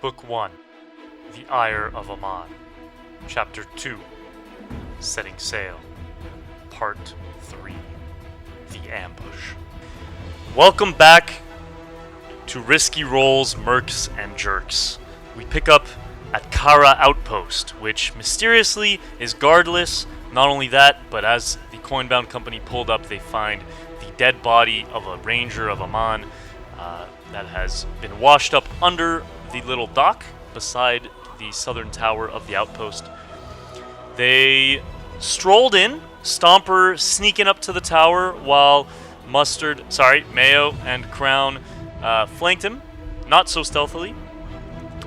Book 1, The Ire of Amman. Chapter 2, Setting Sail. Part 3, The Ambush. Welcome back to Riskyrole's, MERCs, and JERKS. We pick up at Quara outpost, which mysteriously is guardless. Not only that, but as the Coinbound company pulled up, they find the dead body of a ranger of Amman that has been washed up under the little dock beside the southern tower of the outpost. They strolled in, Stomper sneaking up to the tower while Mayo and Crown flanked him, not so stealthily,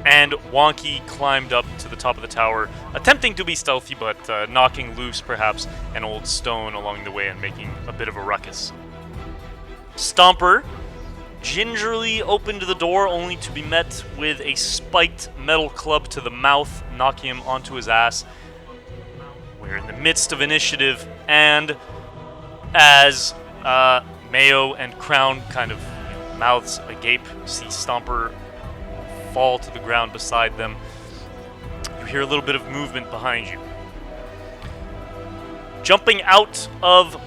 and Wonky climbed up to the top of the tower, attempting to be stealthy, but knocking loose perhaps an old stone along the way and making a bit of a ruckus. Stomper gingerly opened the door, only to be met with a spiked metal club to the mouth, knocking him onto his ass. We're in the midst of initiative, and as Mayo and Crown kind of mouths agape, see Stomper fall to the ground beside them. You hear a little bit of movement behind you. Jumping out of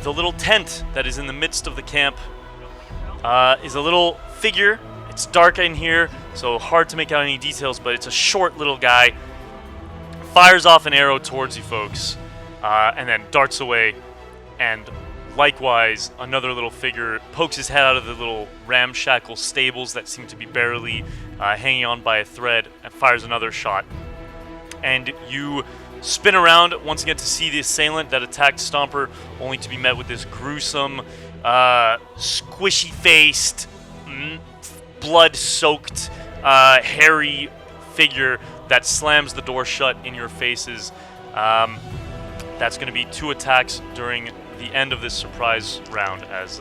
the little tent that is in the midst of the camp is a little figure. It's dark in here, so hard to make out any details, but it's a short little guy. Fires off an arrow towards you folks, and then darts away. And likewise, another little figure pokes his head out of the little ramshackle stables that seem to be barely hanging on by a thread, and fires another shot. And you spin around once again to see the assailant that attacked Stomper, only to be met with this gruesome, squishy-faced, blood-soaked, hairy figure that slams the door shut in your faces. That's going to be 2 attacks during the end of this surprise round as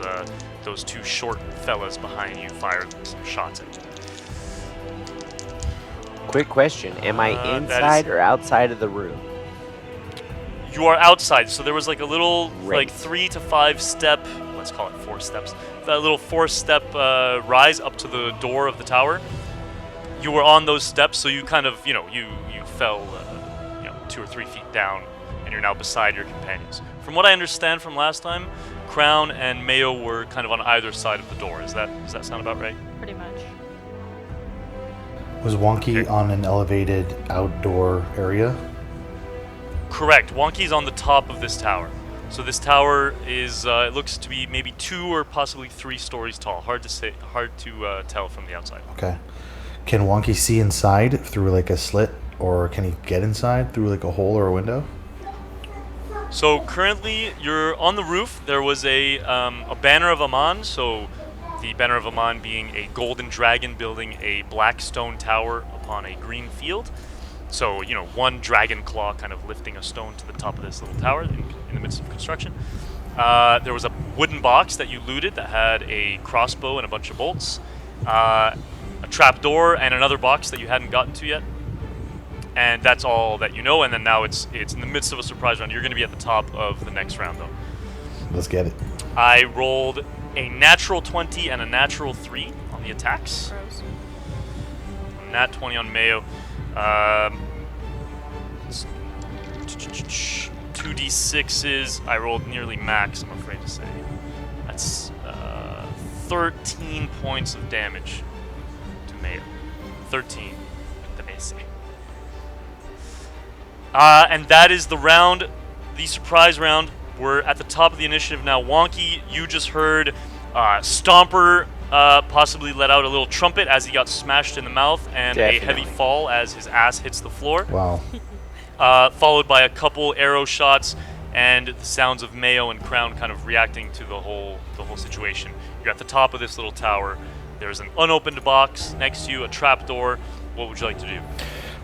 those 2 short fellas behind you fire some shots at you. Quick question, am I inside or outside of the room? You are outside, so there was like a little, Great. like 3 to 5 step, let's call it 4 steps, that little 4-step rise up to the door of the tower. You were on those steps, so you kind of, you fell, 2 or 3 feet down, and you're now beside your companions. From what I understand from last time, Crown and Mayo were kind of on either side of the door. Does that sound about right? Pretty much. Was Wonky on an elevated outdoor area? Correct. Wonky's on the top of this tower. So this tower is, it looks to be maybe 2 or possibly 3 stories tall. Hard to tell from the outside. Okay. Can Wonky see inside through like a slit, or can he get inside through like a hole or a window? So currently you're on the roof. There was a banner of Amman, so the banner of Amman being a golden dragon building a black stone tower upon a green field. So, one dragon claw kind of lifting a stone to the top of this little tower in the midst of construction. There was a wooden box that you looted that had a crossbow and a bunch of bolts. A trap door and another box that you hadn't gotten to yet. And that's all that you know, and then now it's in the midst of a surprise round. You're going to be at the top of the next round, though. Let's get it. I rolled a natural 20 and a natural 3 on the attacks. Gross. Nat 20 on Mayo. 2d6s. I rolled nearly max, I'm afraid to say. That's 13 points of damage to Mayo. 13 at the AC. And that is the round, the surprise round. We're at the top of the initiative now. Wonky, you just heard Stomper possibly let out a little trumpet as he got smashed in the mouth, and Definitely. a heavy fall as his ass hits the floor. Wow. Followed by a couple arrow shots and the sounds of Mayo and Crown kind of reacting to the whole situation. You're at the top of this little tower. There's an unopened box next to you, a trap door. What would you like to do?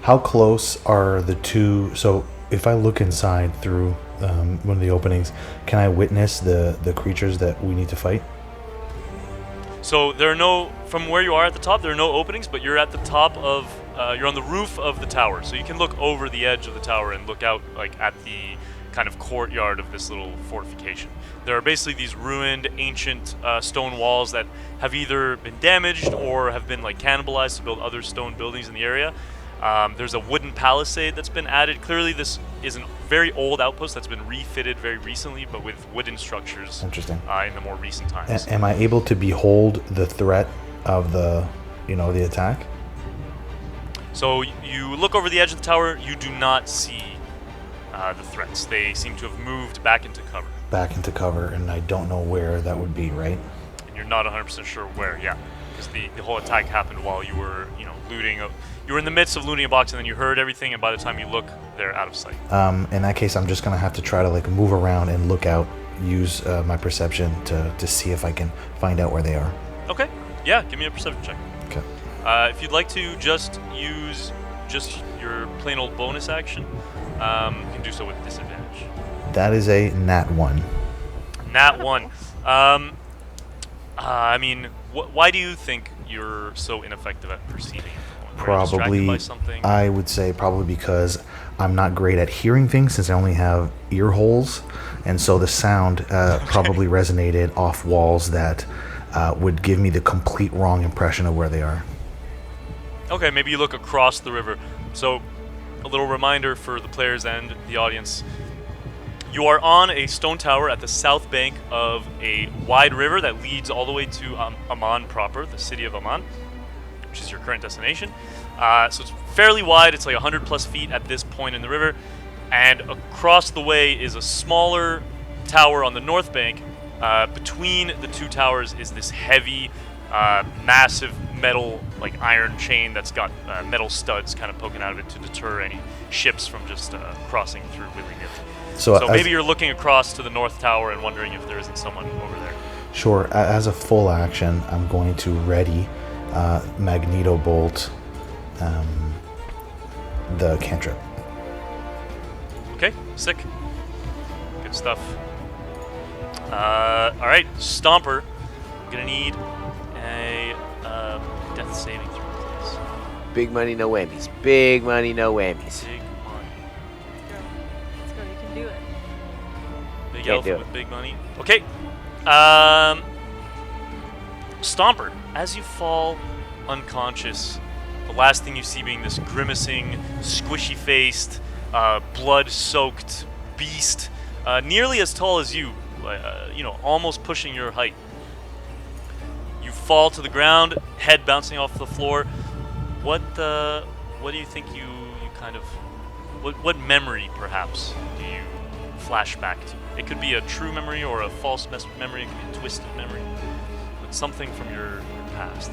How close are the 2? So if I look inside through one of the openings, can I witness the creatures that we need to fight? So there are from where you are at the top, there are no openings, but you're at the top of, you're on the roof of the tower. So you can look over the edge of the tower and look out like at the, kind of courtyard of this little fortification. There are basically these ruined, ancient stone walls that have either been damaged or have been like cannibalized to build other stone buildings in the area. There's a wooden palisade that's been added. Clearly, this is a very old outpost that's been refitted very recently, but with wooden structures. Interesting. In the more recent times. Am I able to behold the threat of the attack? So you look over the edge of the tower. You do not see the threats. They seem to have moved back into cover. Back into cover, and I don't know where that would be, right? And you're not 100% sure where. Yeah, because the whole attack happened while you were, looting. You were in the midst of looting a box, and then you heard everything, and by the time you look, they're out of sight. In that case, I'm just gonna have to try to like move around and look out, use my perception to see if I can find out where they are. Okay. Yeah, give me a perception check. Okay. If you'd like to just use your plain old bonus action, you can do so with disadvantage. That is a nat 1. Nat 1. I mean, why do you think you're so ineffective at perceiving it? Probably, by something? I would say probably because I'm not great at hearing things since I only have ear holes, and so the sound probably resonated off walls that would give me the complete wrong impression of where they are. Okay, maybe you look across the river. So, a little reminder for the players and the audience. You are on a stone tower at the south bank of a wide river that leads all the way to Amman proper, the city of Amman, which is your current destination. So it's fairly wide. It's like 100 plus feet at this point in the river. And across the way is a smaller tower on the north bank. Between the two towers is this heavy, massive metal, like iron chain that's got metal studs kind of poking out of it to deter any ships from just crossing through willy-nilly. So maybe you're looking across to the north tower and wondering if there isn't someone over there. Sure. As a full action, I'm going to ready Magneto Bolt the cantrip. Okay, sick. Good stuff. Alright, Stomper. I'm gonna need a death saving throw, please. Big money, no whammies. Big money, no whammies. Big money. Let's go, you can do it. Big Can't do elephant it. with big money. Okay. Stomper, as you fall unconscious, the last thing you see being this grimacing, squishy-faced, blood-soaked beast, nearly as tall as you, almost pushing your height. You fall to the ground, head bouncing off the floor. What do you think you kind of... What memory, perhaps, do you flash back to? It could be a true memory or a false memory. It could be a twisted memory. But something from your past.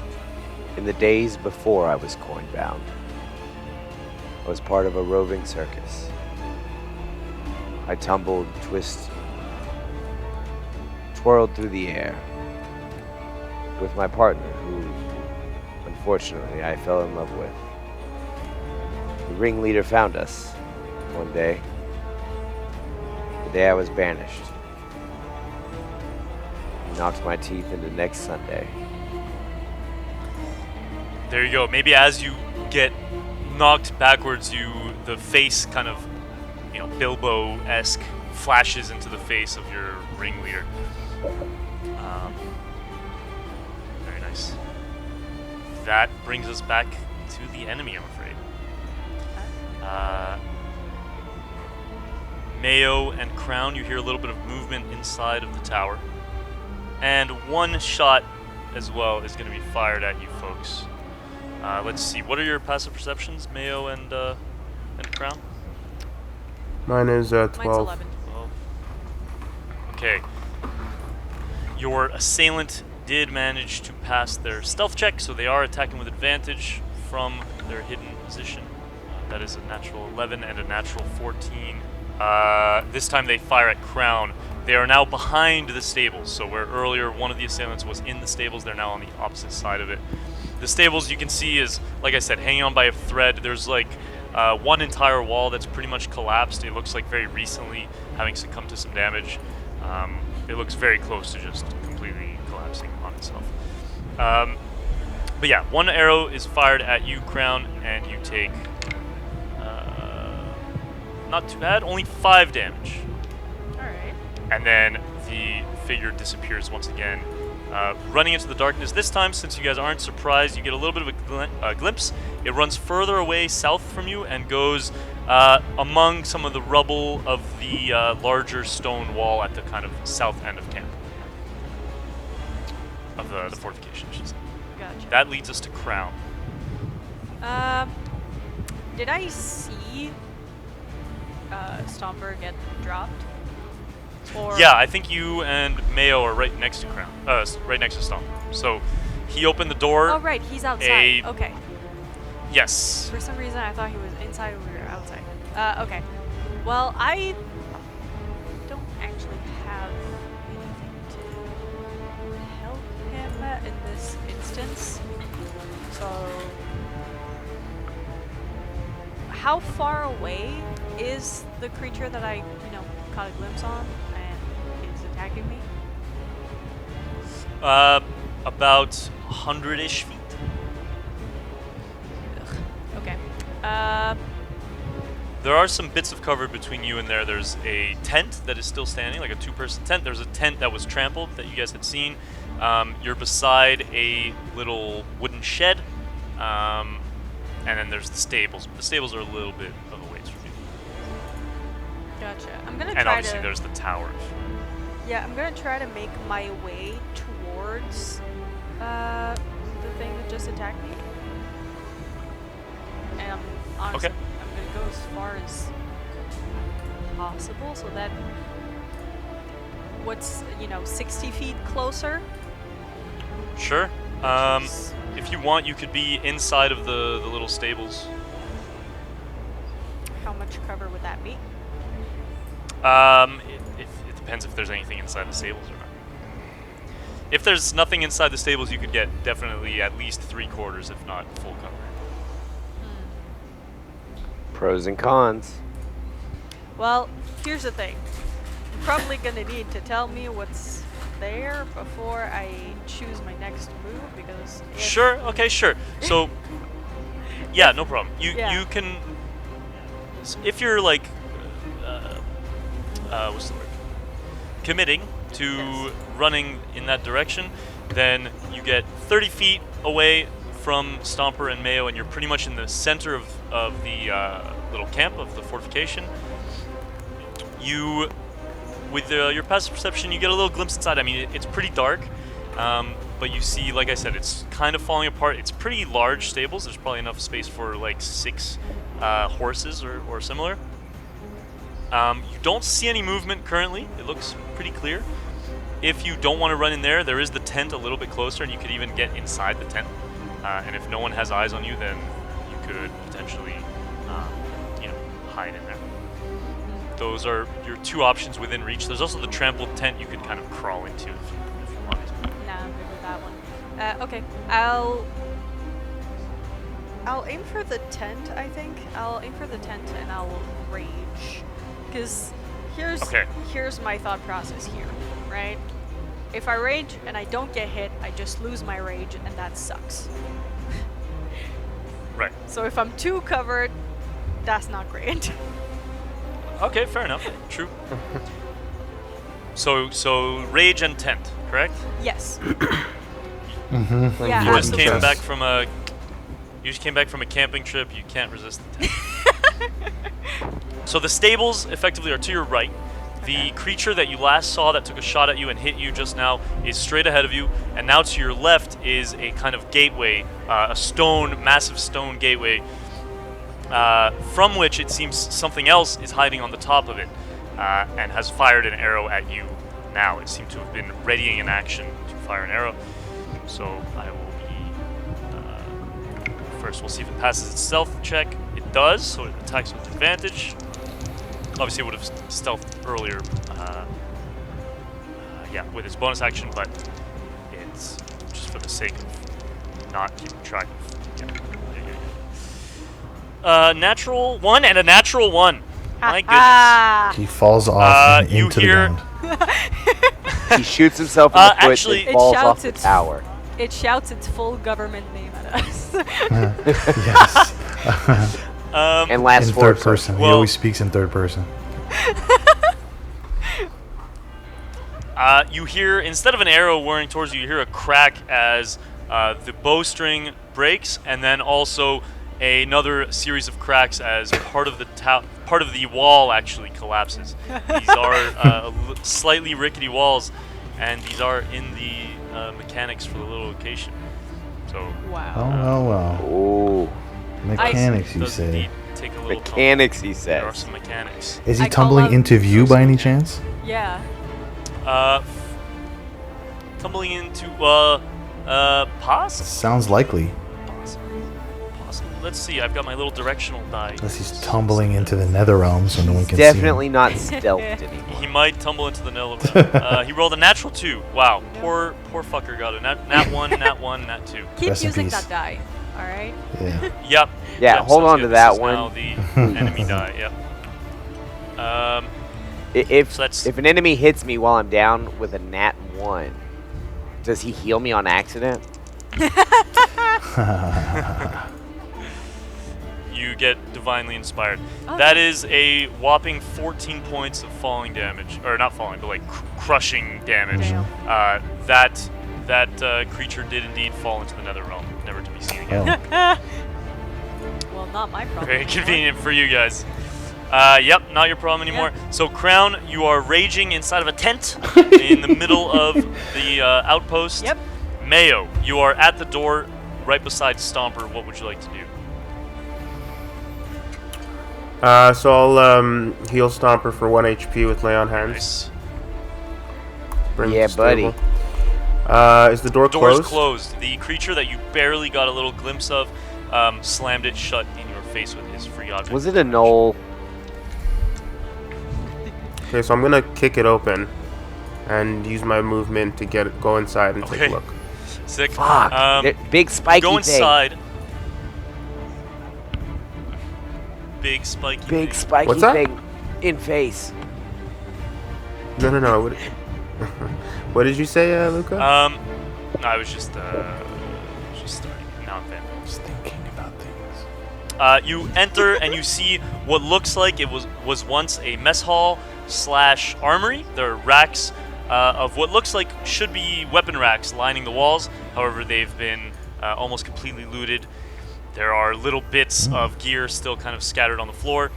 In the days before I was Coinbound, I was part of a roving circus. I tumbled, twirled through the air with my partner, who, unfortunately, I fell in love with. The ringleader found us one day, the day I was banished. He knocked my teeth into next Sunday. There you go. Maybe as you get knocked backwards, the face kind of, Bilbo-esque flashes into the face of your ringleader. Very nice. That brings us back to the enemy, I'm afraid. Mayo and Crown, you hear a little bit of movement inside of the tower. And one shot as well is going to be fired at you folks. Let's see, what are your passive perceptions, Mayo and Crown? Mine is 12. Mine's 11. 12. Okay. Your assailant did manage to pass their stealth check, so they are attacking with advantage from their hidden position. That is a natural 11 and a natural 14. This time they fire at Crown. They are now behind the stables, so where earlier one of the assailants was in the stables, they're now on the opposite side of it. The stables, you can see, is, like I said, hanging on by a thread. There's like one entire wall that's pretty much collapsed. It looks like very recently having succumbed to some damage. It looks very close to just completely collapsing on itself. But yeah, one arrow is fired at you, Crown, and you take, not too bad, only 5 damage. and then the figure disappears once again, running into the darkness. This time, since you guys aren't surprised, you get a little bit of a glimpse. It runs further away south from you and goes among some of the rubble of the larger stone wall at the kind of south end of camp. Of the fortification, I should say. Gotcha. That leads us to Crown. Did I see Stomper get dropped? Or Yeah, I think you and Mayo are right next to Crown. Right next to Stomper. So he opened the door. Oh right, he's outside. Okay. Yes. For some reason, I thought he was inside and we were outside. Okay. Well, I don't actually have anything to help him in this instance. So, how far away is the creature that I, caught a glimpse on and is attacking me? About 100-ish feet. Ugh. Okay. There are some bits of cover between you and there. There's a tent that is still standing, like a two-person tent. There's a tent that was trampled that you guys had seen. You're beside a little wooden shed. And then there's the stables. The stables are a little bit of a ways from you. Gotcha. I'm gonna And try obviously to. there's the tower. Yeah, I'm gonna try to make my way towards the thing that just attacked me. And I'm honestly, Okay. I'm gonna go as far as possible, so that what's 60 feet closer. Sure. which is- If you want, you could be inside of the little stables. How much cover would that be? It depends if there's anything inside the stables or not. If there's nothing inside the stables, you could get definitely at least 3/4, if not full cover. Pros and cons. Well, here's the thing. I'm probably gonna need to tell me what's there before I choose my next move, because if Sure. Okay. Sure. So, yeah, no problem. Yeah. You can, if you're like, what's the word? Committing to Yes. running in that direction, then you get 30 feet away from Stomper and Mayo, and you're pretty much in the center of the little camp of the fortification. With your passive perception, you get a little glimpse inside. I mean, it's pretty dark, but you see, like I said, it's kind of falling apart. It's pretty large stables. There's probably enough space for like 6 horses or similar. You don't see any movement currently. It looks pretty clear. If you don't want to run in there, there is the tent a little bit closer, and you could even get inside the tent. And if no one has eyes on you, then you could potentially, hide in there. Those are your 2 options within reach. There's also the trampled tent you could kind of crawl into if you wanted to. Nah, I'm good with that one. Okay, I'll aim for the tent. I think I'll aim for the tent and I'll rage, because here's my thought process here, right? If I rage and I don't get hit, I just lose my rage, and that sucks. Right. So if I'm too covered, that's not great. Okay, fair enough. True. So rage and tent, correct? Yes. Mm-hmm. Yeah, You just absolutely. came back from a camping trip. You can't resist the tent. So the stables effectively are to your right. The creature that you last saw that took a shot at you and hit you just now is straight ahead of you, and now to your left is a kind of gateway, a massive stone gateway, from which it seems something else is hiding on the top of it, and has fired an arrow at you now. It seemed to have been readying an action to fire an arrow. So I will be, first we'll see if it passes its stealth check. It does, so it attacks with advantage. Obviously it would have stealthed earlier, with its bonus action, but it's just for the sake of not keeping track of. Natural 1 and a natural 1. My goodness. He falls off and you into hear- the ground. He shoots himself in the foot actually- and It falls shouts off the its- tower. It shouts its full government name at us. Yes. And last In four third person. He Well- always speaks in third person. You hear, instead of an arrow whirring towards you, you hear a crack as the bowstring breaks, and then also another series of cracks as part of the wall actually collapses. These are slightly rickety walls, and these are in the mechanics for the little location. So. Wow. Well. Oh. Mechanics, you does say? indeed take a little Mechanics, he There are says. some mechanics. Is he I call tumbling out- into view by any chance? Yeah. Tumbling into possible. Sounds likely. Possible. Let's see. I've got my little directional die. Unless he's tumbling into the nether realm so no one can Definitely see not stealthed anymore. He might tumble into the nether. He rolled a natural 2. Wow. Poor fucker got a nat 1, nat 1, nat 2. Keep Rest in using peace. that die. All right. him. Yeah. Yep. Yeah, Yep, hold sounds on good. to This that is one. now the enemy die. Yep. If So that's- if an enemy hits me while I'm down with a nat 1, does he heal me on accident? You get divinely inspired. Oh, That nice. is a whopping 14 points of falling damage, or not falling, but like crushing damage. Damn. That creature did indeed fall into the nether realm, never to be seen again. Oh. Well, not my problem. Very anymore. convenient for you guys. Yep, not your problem anymore. So, Crown, you are raging inside of a tent in the middle of the outpost. Yep. Mayo, you are at the door right beside Stomper. What would you like to do? So I'll heal Stomper for 1 HP with lay on hands. Nice. Bring Yeah, him stable. buddy. Is the door Door's closed? closed. The creature that you barely got a little glimpse of slammed it shut in your face with his free object. Was it a knoll? Okay, so I'm gonna kick it open and use my movement to go inside and take Okay. a look. Sick. Fuck. Big spiky Go thing. inside. Big spiky Big thing. spiky What's that? thing in face. No. What, what did you say, Luca? I was just starting. Now I'm fan. Just thinking about things. You enter and you see what looks like it was once a mess hall / armory. There are racks of what looks like should be weapon racks lining the walls. However, they've been almost completely looted. There are little bits of gear still kind of scattered on the floor.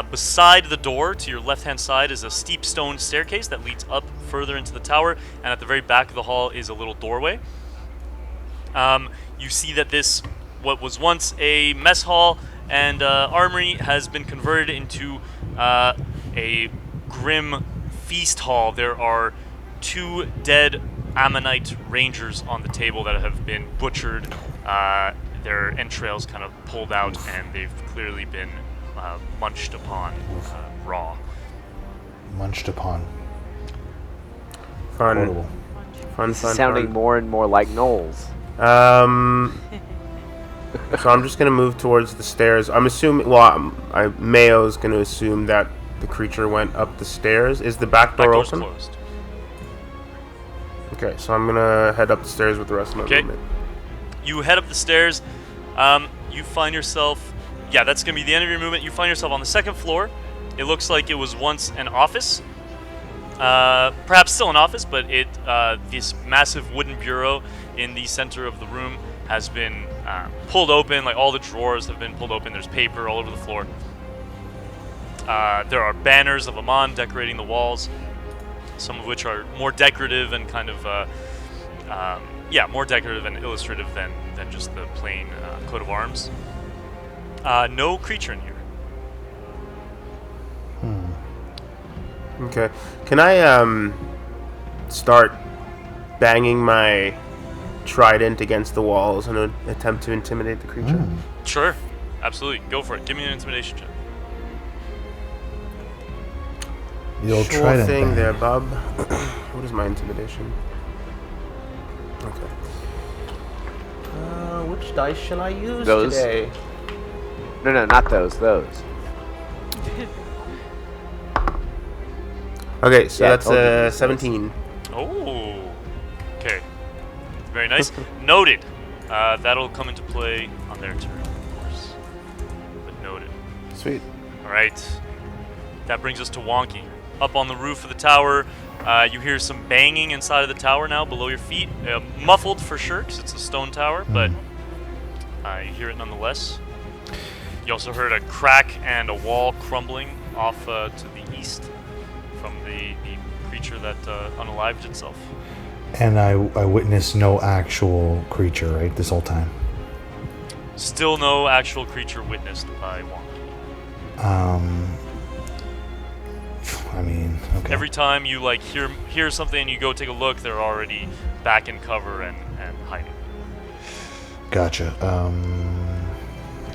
Beside the door, to your left-hand side, is a steep stone staircase that leads up further into the tower, and at the very back of the hall is a little doorway. You see that this, what was once a mess hall and armory, has been converted into a grim feast hall. There are 2 dead Ammonite rangers on the table that have been butchered, their entrails kind of pulled out, and they've clearly been munched upon raw. Munched upon. Fun. Horrible. Fun. Sounding more and more like gnolls. So I'm just gonna move towards the stairs. I'm assuming. Well, Mayo's gonna assume that the creature went up the stairs. Is the back door Door's open? closed. Okay, so I'm gonna head up the stairs with the rest of my Okay. movement. You head up the stairs. You find yourself. Yeah, that's going to be the end of your movement. You find yourself on the 2nd floor. It looks like it was once an office. Perhaps still an office, but this massive wooden bureau in the center of the room has been pulled open. Like, all the drawers have been pulled open. There's paper all over the floor. There are banners of Amman decorating the walls, some of which are more decorative and kind of more decorative and illustrative than just the plain coat of arms. No creature in here. Okay. Can I start banging my trident against the walls in an attempt to intimidate the creature? Sure, absolutely. Go for it. Give me an intimidation check. The old Sure trident thing bang. there, bub. What is my intimidation? Okay. Which dice shall I use Those. today? No, not those. Those. Okay, so Yeah, that's told you these 17. Oh, okay. Very nice. Noted. That'll come into play on their turn, of course. But noted. Sweet. All right. That brings us to Wonky. Up on the roof of the tower, You hear some banging inside of the tower now below your feet. Muffled for sure, because it's a stone tower, but you hear it nonetheless. You also heard a crack and a wall crumbling off to the east from the creature that unalived itself. And I witnessed no actual creature, right, this whole time? Still no actual creature witnessed by Wonk. I mean, okay. Every time you like hear something and you go take a look, they're already back in cover and hiding. Gotcha.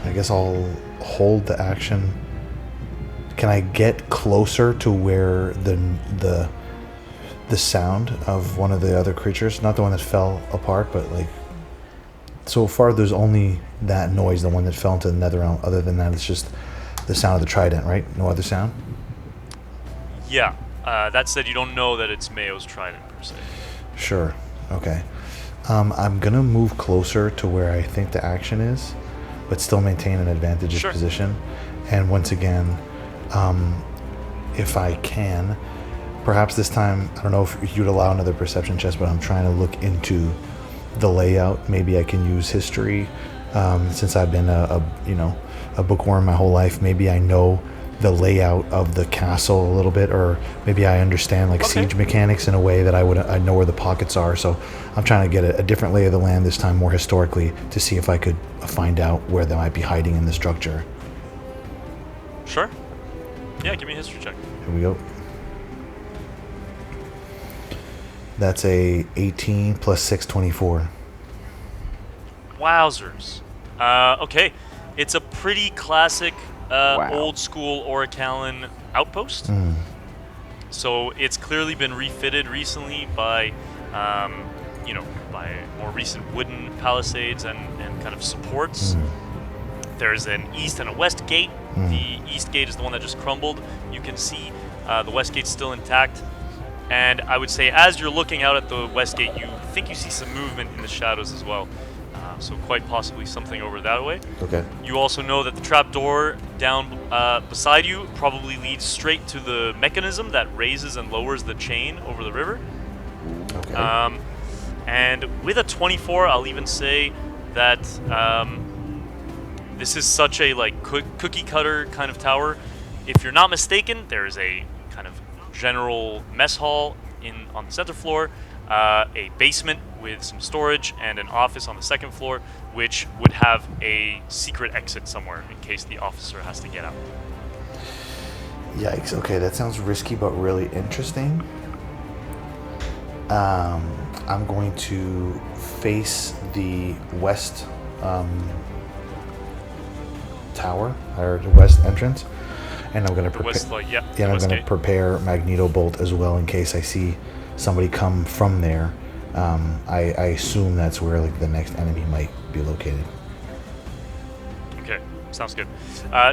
I guess I'll hold the action. Can I get closer to where the sound of one of the other creatures, not the one that fell apart, but like so far there's only that noise, the one that fell into the nether realm. Other than that, it's just the sound of the trident, right? No other sound? Yeah. That said, you don't know that it's Mayo's trident per se. Sure. Okay. I'm gonna move closer to where I think the action is, but still maintain an advantageous position. And once again, if I can, perhaps this time, I don't know if you'd allow another perception check, but I'm trying to look into the layout. Maybe I can use history, since I've been a bookworm my whole life. Maybe I know the layout of the castle a little bit, or maybe I understand like siege mechanics in a way that I know where the pockets are. So I'm trying to get a different lay of the land this time, more historically, to see if I could find out where they might be hiding in the structure. Sure. Yeah, give me a history check. Here we go. That's a 18 plus 6, 24. Wowzers. Okay. It's a pretty classic old school Orichallan outpost. So it's clearly been refitted recently by, by more recent wooden palisades and kind of supports. There's an east and a west gate. The east gate is the one that just crumbled. You can see the west gate's still intact. And I would say as you're looking out at the west gate, you think you see some movement in the shadows as well. So quite possibly something over that way. Okay. You also know that the trapdoor down beside you probably leads straight to the mechanism that raises and lowers the chain over the river. Okay. And with a 24, I'll even say that this is such a like cookie cutter kind of tower. If you're not mistaken, there is a kind of general mess hall on the center floor, a basement with some storage, and an office on the second floor, which would have a secret exit somewhere in case the officer has to get out. Yikes. Okay, that sounds risky but really interesting. I'm going to face the west tower, or the west entrance, and I'm going to prepare Magneto Bolt as well in case I see somebody come from there. I assume that's where like the next enemy might be located. Okay, sounds good.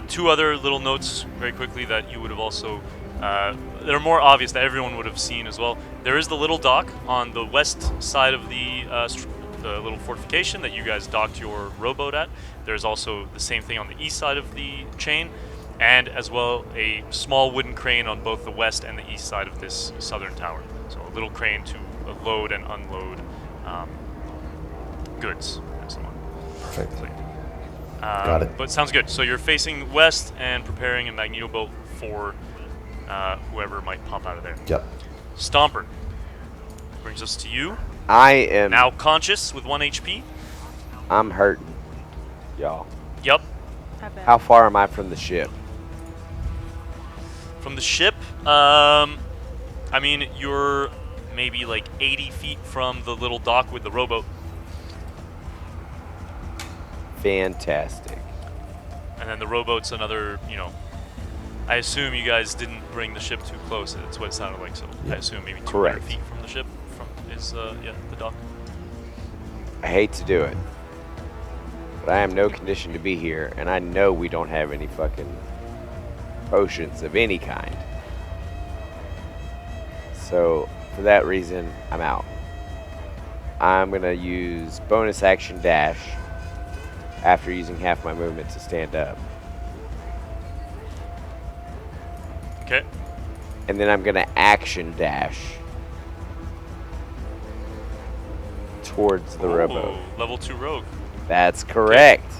Two other little notes very quickly that you would have also that are more obvious that everyone would have seen as well. There is the little dock on the west side of the little fortification that you guys docked your rowboat at. There's also the same thing on the east side of the chain, and as well a small wooden crane on both the west and the east side of this southern tower. So a little crane to load and unload goods and so on. Perfect. So, got it. But sounds good. So you're facing west and preparing a Magneto bolt for whoever might pop out of there. Yep. Stomper brings us to you. I am now conscious with 1 HP. I'm hurting, y'all. Yep. How far am I from the ship? From the ship, I mean, you're maybe like 80 feet from the little dock with the rowboat. Fantastic. And then the rowboat's another, I assume you guys didn't bring the ship too close. That's what it sounded like. So I assume maybe 200 feet from the ship is the dock. I hate to do it, but I am no condition to be here, and I know we don't have any fucking potions of any kind. So for that reason, I'm out. I'm gonna use bonus action dash after using half my movement to stand up. Okay. And then I'm gonna action dash towards the rowboat. Level 2 rogue. That's correct. Okay.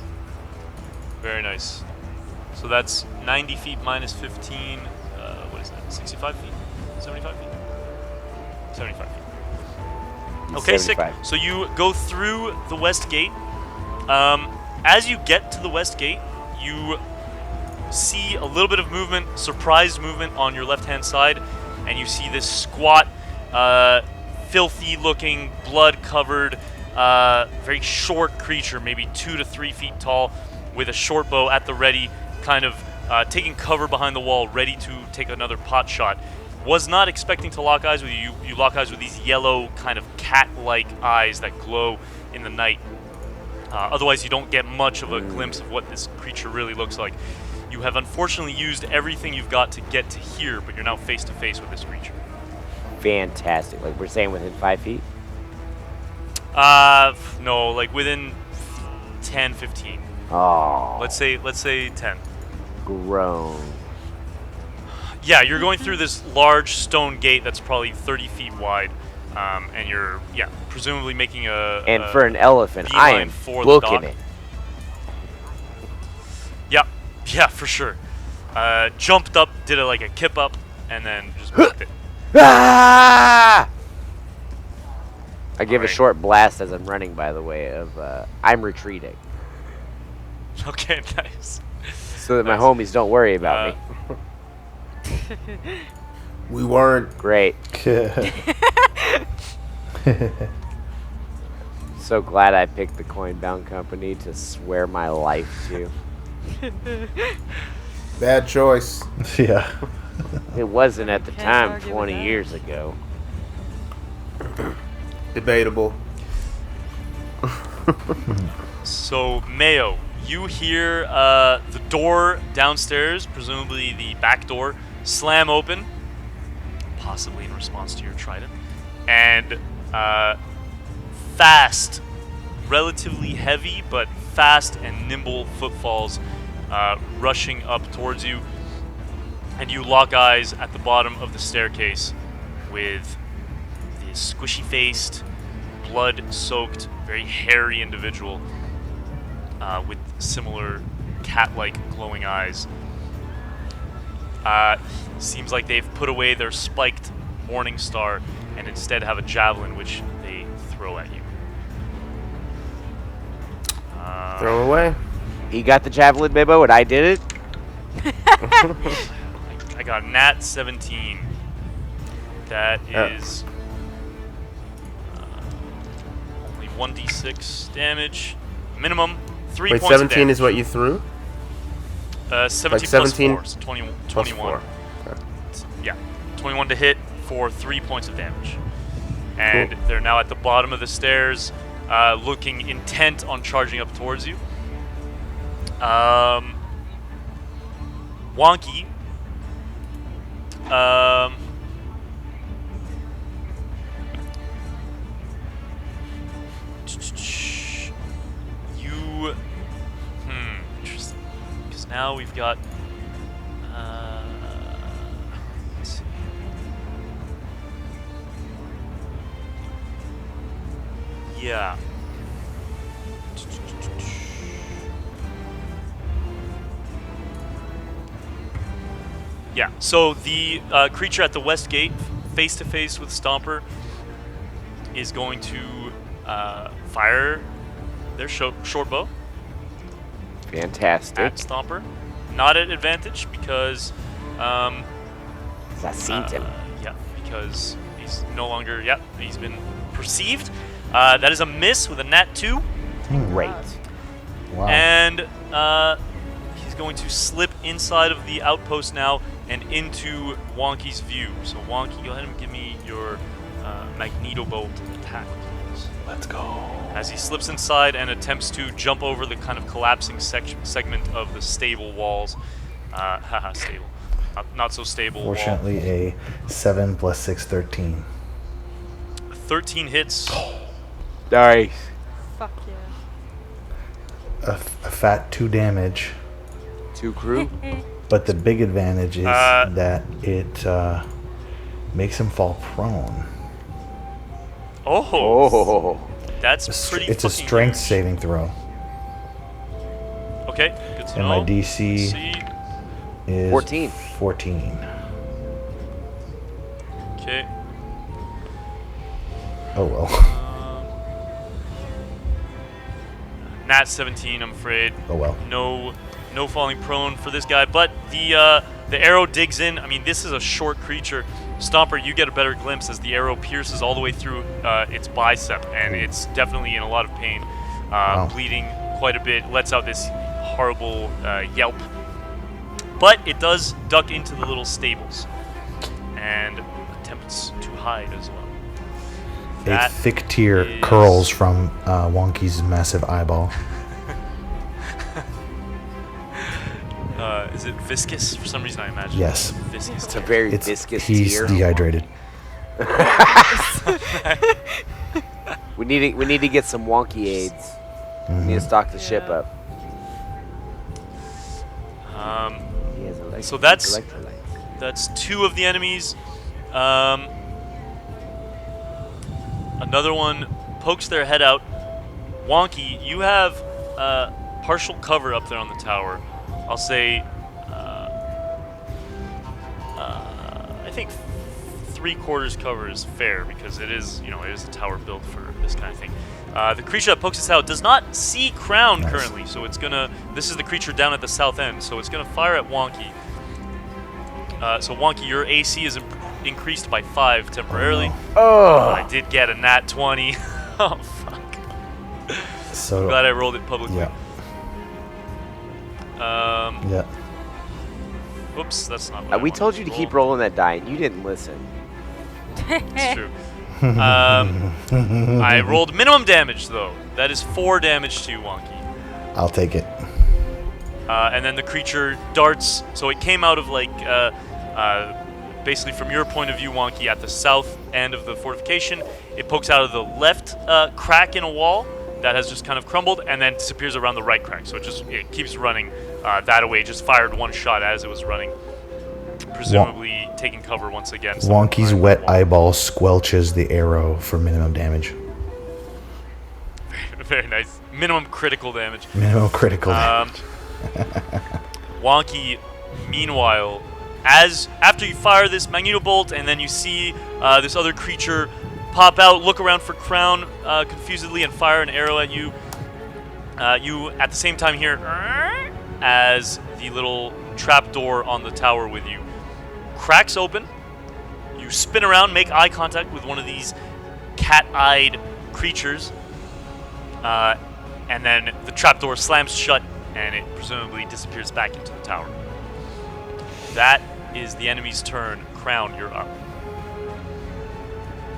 Very nice. So that's 90 feet minus 15. What is that? 65 feet? 75 feet? 75 feet. Okay, 75. sick. So you go through the west gate. As you get to the west gate, you see a little bit of movement, surprised movement on your left-hand side, and you see this squat, filthy-looking, blood-covered, very short creature, maybe 2 to 3 feet tall, with a short bow at the ready, kind of taking cover behind the wall, ready to take another pot shot. Was not expecting to lock eyes with you. You lock eyes with these yellow, kind of cat-like eyes that glow in the night. Otherwise, you don't get much of a glimpse of what this creature really looks like. You have unfortunately used everything you've got to get to here, but you're now face-to-face with this creature. Fantastic. Like we're saying within 5 feet? No, like within 10, 15. Oh. Let's say 10. Grown. Yeah, you're going through this large stone gate that's probably 30 feet wide, and you're, presumably making And for an elephant, I am booking it. Yeah, for sure. Jumped up, did like a kip up, and then just booked it. Ah! I give a Alright. short blast as I'm running, by the way, of I'm retreating. Okay, nice. So that my homies don't worry about me. We weren't. Great. So glad I picked the Coinbound company to swear my life to. Bad choice. Yeah. It wasn't at the Can't time argue with 20 that. years ago. Debatable. So, Mayo, you hear the door downstairs, presumably the back door, slam open, possibly in response to your trident, and fast, relatively heavy, but fast and nimble footfalls rushing up towards you, and you lock eyes at the bottom of the staircase with this squishy-faced, blood-soaked, very hairy individual with similar cat-like glowing eyes. Seems like they've put away their spiked morningstar and instead have a javelin which they throw at you. Throw away. He got the javelin memo and I did it? I got a nat 17. That is only 1d6 damage. Minimum 3 Wait, points of 17 damage. is what you threw? 17 like 17 plus 4, so 21. Plus 4. Okay. Yeah, 21 to hit for 3 points of damage. And they're now at the bottom of the stairs, looking intent on charging up towards you. Wonky. You. Interesting. Because now we've got. Let's see. Yeah. Yeah, so the creature at the west gate, face to face with Stomper, is going to fire their short bow Fantastic. at Stomper. Not at advantage because, I seen him. because he's no longer, he's been perceived. That is a miss with a nat 2. Great. Wow. And he's going to slip inside of the outpost now and into Wonky's view. So Wonky, go ahead and give me your Magneto Bolt attack, please. Let's go. As he slips inside and attempts to jump over the kind of collapsing segment of the stable walls. Haha, stable. Not so stable wall. Fortunately, a 7 plus 6, 13. 13 hits. Nice. Fuck yeah. A fat 2 damage. 2 crew. But the big advantage is that it makes him fall prone. Oh. Oh. That's pretty. It's a strength saving throw. Okay, good to And know. my DC is 14. 14. Okay. Oh well. Nat 17, I'm afraid. Oh well. No falling prone for this guy, but the arrow digs in. I mean, this is a short creature. Stomper, you get a better glimpse as the arrow pierces all the way through its bicep, and it's definitely in a lot of pain, Wow. bleeding quite a bit. Lets out this horrible yelp, but it does duck into the little stables and attempts to hide as well. A That thick tear is- curls from Wonky's massive eyeball. Is it viscous? For some reason, I imagine. Yes. Viscous. It's a very It's viscous he's tear. dehydrated. We need to get some wonky aids. We need to stock the ship up. He has So that's- electrolytes. That's 2 of the enemies. Another one pokes their head out. Wonky, you have partial cover up there on the tower. I'll say, I think 3/4 cover is fair because it is, it is a tower built for this kind of thing. The creature that pokes its head out does not see Crown Nice. currently, so it's gonna. This is the creature down at the south end, so it's gonna fire at Wonky. So Wonky, your AC is increased by 5 temporarily. Oh, I did get a nat 20. Oh fuck! So I'm glad I rolled it publicly. yeah, yeah. Whoops, that's not. What I we wanted told you to roll. keep rolling that die, and you didn't listen. It's true. I rolled minimum damage though. That is 4 damage to Wonky. I'll take it. And then the creature darts. So it came out of like, basically from your point of view, Wonky, at the south end of the fortification. It pokes out of the left crack in a wall that has just kind of crumbled, and then disappears around the right crack. So it keeps running that away. Just fired 1 shot as it was running, presumably taking cover once again. Wonky's wet eyeball squelches the arrow for minimum damage. Very nice. Minimum critical damage. Minimum critical damage. Wonky, meanwhile, after you fire this magneto bolt and then you see this other creature pop out, look around for Crown confusedly and fire an arrow at you. You at the same time hear as the little trapdoor on the tower with you cracks open. You spin around, make eye contact with one of these cat-eyed creatures, and then the trapdoor slams shut and it presumably disappears back into the tower. That is the enemy's turn. Crown, you're up.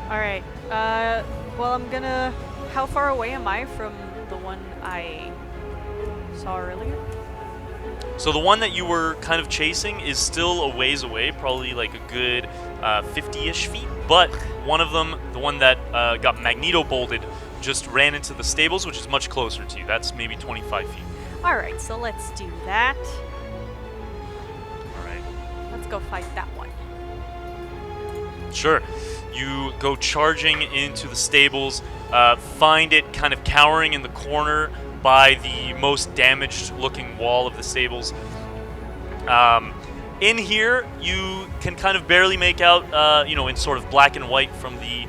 Alright. Well, I'm gonna... How far away am I from the one I saw earlier? So the one that you were kind of chasing is still a ways away, probably like a good 50-ish feet. But one of them, the one that got magneto bolted, just ran into the stables, which is much closer to you. That's maybe 25 feet. Alright, so let's do that. All right. Let's go fight that one. Sure. You go charging into the stables, find it kind of cowering in the corner by the most damaged-looking wall of the stables. In here, you can kind of barely make out, in sort of black and white from the.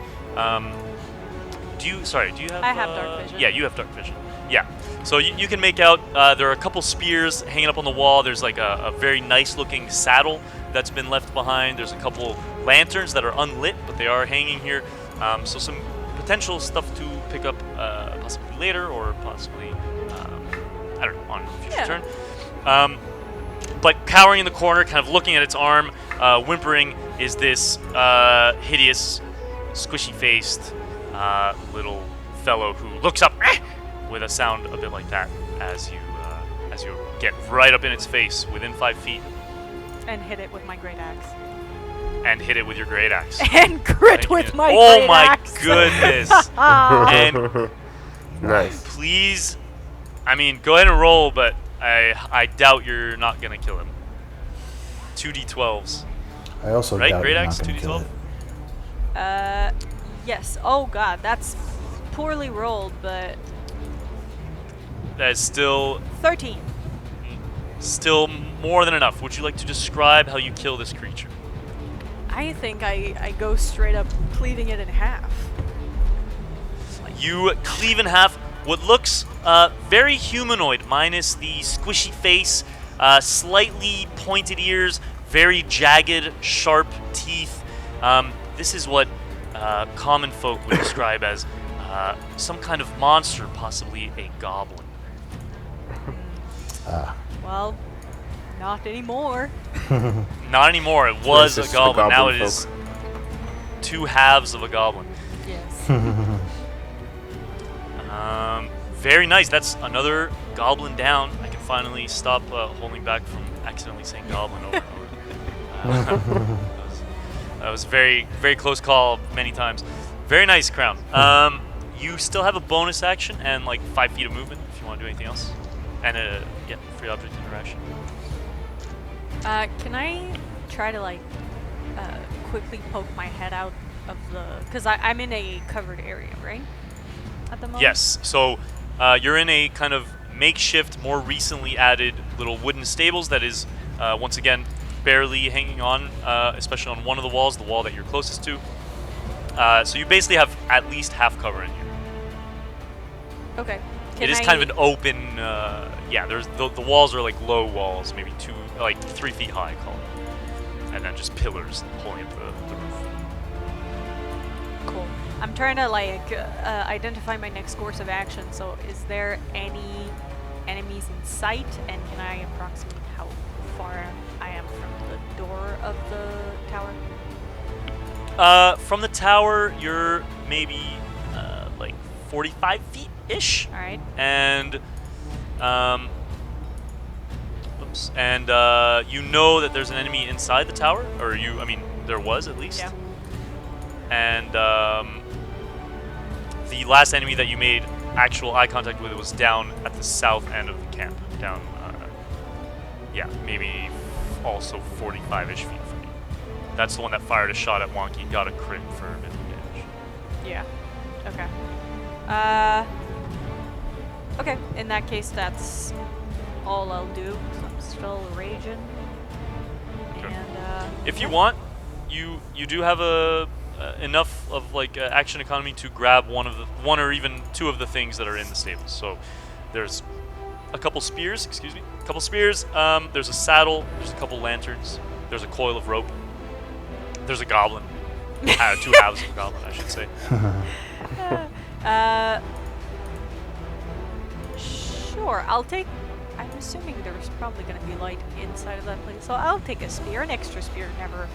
Do you have? I have dark vision. Yeah, you have dark vision. Yeah. So you can make out. There are a couple spears hanging up on the wall. There's like a very nice-looking saddle that's been left behind. There's a couple lanterns that are unlit, but they are hanging here. So some potential stuff to pick up possibly later or possibly, I don't know, on a future turn. But cowering in the corner, kind of looking at its arm, whimpering, is this hideous, squishy-faced little fellow who looks up with a sound a bit like that as you get right up in its face within 5 feet. And hit it with my great axe. And hit it with your great axe. And crit Thank with you. my Oh great my axe. goodness. And Nice. please, I mean, go ahead and roll, but I doubt you're not going to kill him. 2d12s. I also Right, doubt great you're axe, not gonna kill 2d12? it. Yes. Oh god, that's poorly rolled, but That is still 13. more than enough. Would you like to describe how you kill this creature? I think I go straight up cleaving it in half. You cleave in half what looks very humanoid, minus the squishy face, slightly pointed ears, very jagged, sharp teeth. This is what common folk would describe as some kind of monster, possibly a goblin. Well, not anymore. Not anymore. It was a Racist to goblin. Now it goblin is two halves of a goblin. Yes. Very nice. That's another goblin down. I can finally stop holding back from accidentally saying goblin over and over. That was very, very close call many times. Very nice, Crown. You still have a bonus action and like 5 feet of movement if you want to do anything else. And a free object interaction. Can I try to like quickly poke my head out of the? Because I'm in a covered area, right? At the moment. Yes. So you're in a kind of makeshift, more recently added little wooden stables that is once again barely hanging on, especially on one of the walls, the wall that you're closest to. So you basically have at least half cover in here. Okay. It is kind of an open. There's the walls are like low walls, maybe 3 feet high, call it, and then just pillars holding up the roof. Cool. I'm trying to like identify my next course of action. So, is there any enemies in sight, and can I approximate how far I am from the door of the tower? From the tower, you're maybe like 45 feet ish. All right. And you know that there's an enemy inside the tower, or there was at least. Yeah. And the last enemy that you made actual eye contact with was down at the south end of the camp, down, maybe also 45-ish feet from you. That's the one that fired a shot at Wonky, got a crit for minimum damage. Yeah. Okay. Okay, in that case, that's all I'll do. So I'm still raging. Sure. And, if you want, you do have enough of like action economy to grab one or even two of the things that are in the stables. So there's a couple spears, there's a saddle, there's a couple lanterns, there's a coil of rope, there's a goblin. 2 halves of a goblin, I should say. Sure, I'll take. I'm assuming there's probably going to be light inside of that place, so I'll take a spear. An extra spear never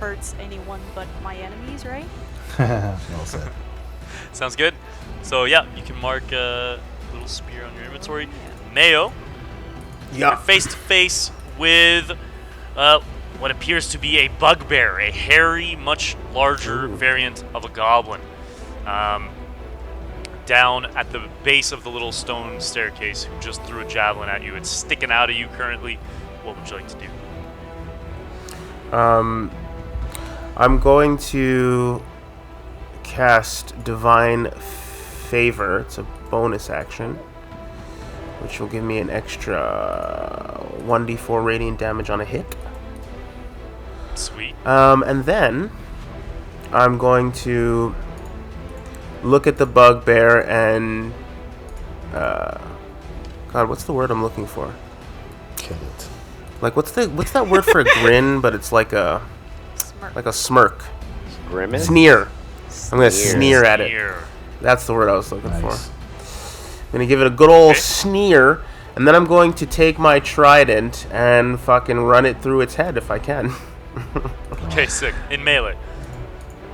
hurts anyone but my enemies, right? Well said. Sounds good. So yeah, you can mark a little spear on your inventory. Mayo, you're face to face with what appears to be a bugbear, a hairy, much larger variant of a goblin. Down at the base of the little stone staircase, who just threw a javelin at you. It's sticking out of you currently. What would you like to do? I'm going to cast Divine Favor. It's a bonus action, which will give me an extra 1d4 radiant damage on a hit. Sweet. And then I'm going to look at the bugbear and God, what's the word I'm looking for? Kill it. Like what's that word for a grin, but it's like a smirk. Grimace? Sneer. I'm gonna sneer at it. Sneer. That's the word I was looking Nice. for. I'm gonna give it a good old sneer, and then I'm going to take my trident and fucking run it through its head if I can. Okay, sick. In melee.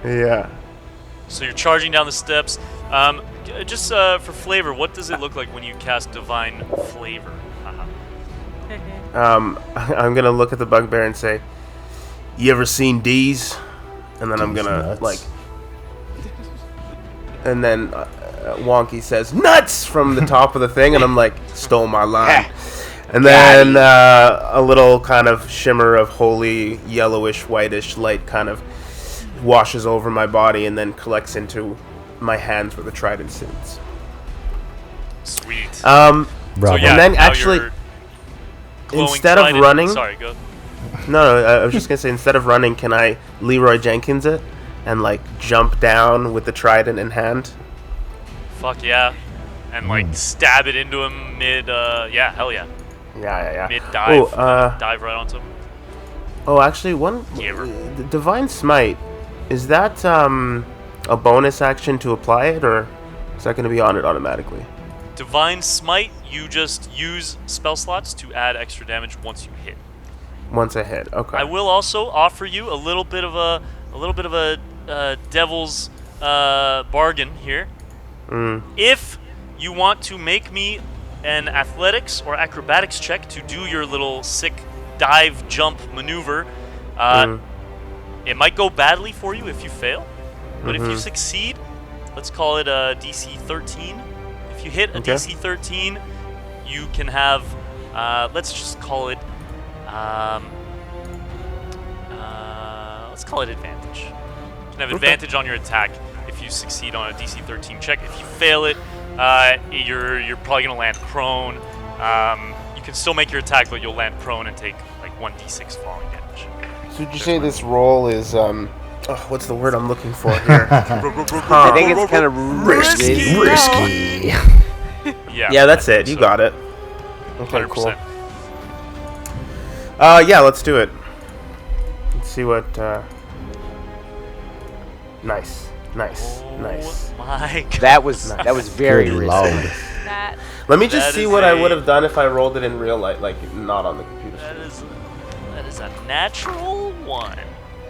Yeah. So you're charging down the steps. Just for flavor, what does it look like when you cast Divine Flavor? I'm gonna look at the bugbear and say, "You ever seen D's?" And then I'm D's gonna nuts. like, and then Wonky says "nuts" from the top of the thing, and I'm like, "Stole my line." And then a little kind of shimmer of holy yellowish whitish light kind of washes over my body and then collects into my hands where the trident sits. Sweet. Bravo. So yeah, And then now actually, your glowing instead of trident- running- Sorry, go. No, I was just gonna say, instead of running, can I Leroy Jenkins it and like jump down with the trident in hand? Fuck yeah. And like stab it into him mid, yeah, hell yeah. Yeah. Mid dive. Oh, dive right onto him. Oh, actually, one Giver. the Divine Smite, is that a bonus action to apply it, or is that going to be on it automatically? Divine Smite, you just use spell slots to add extra damage once you hit. Once I hit, okay. I will also offer you a little bit of a devil's bargain here. If you want to make me an athletics or acrobatics check to do your little sick dive jump maneuver, it might go badly for you if you fail, but if you succeed, let's call it a DC 13. If you hit a DC 13, you can have, let's just call it, let's call it advantage. You can have advantage on your attack if you succeed on a DC 13 check. If you fail it, you're probably gonna land prone. You can still make your attack, but you'll land prone and take like 1d6 falling damage. So did you say this roll is what's the word I'm looking for here? I think it's kind of risky. Risky. Yeah, that's it. You got it. Okay, 100%. cool. Yeah, let's do it. Let's see what. Nice. Oh my god. That was very Good risky. lord. That Let me just That see is what I a- would have done if I rolled it in real life, like not on the computer. That is a natural 1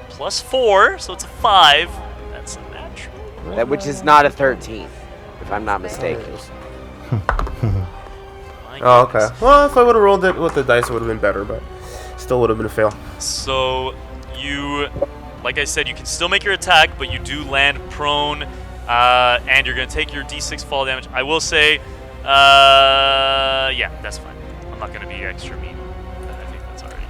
plus 4, so it's a 5. That's a natural. That which is not a 13, if I'm not mistaken. My Oh, okay. goodness. Well, if I would have rolled it with the dice, it would have been better, but still would have been a fail. So you, like I said, you can still make your attack, but you do land prone, and you're gonna take your d6 fall damage. I will say, yeah, that's fine. I'm not gonna be extra mean. I think that's already.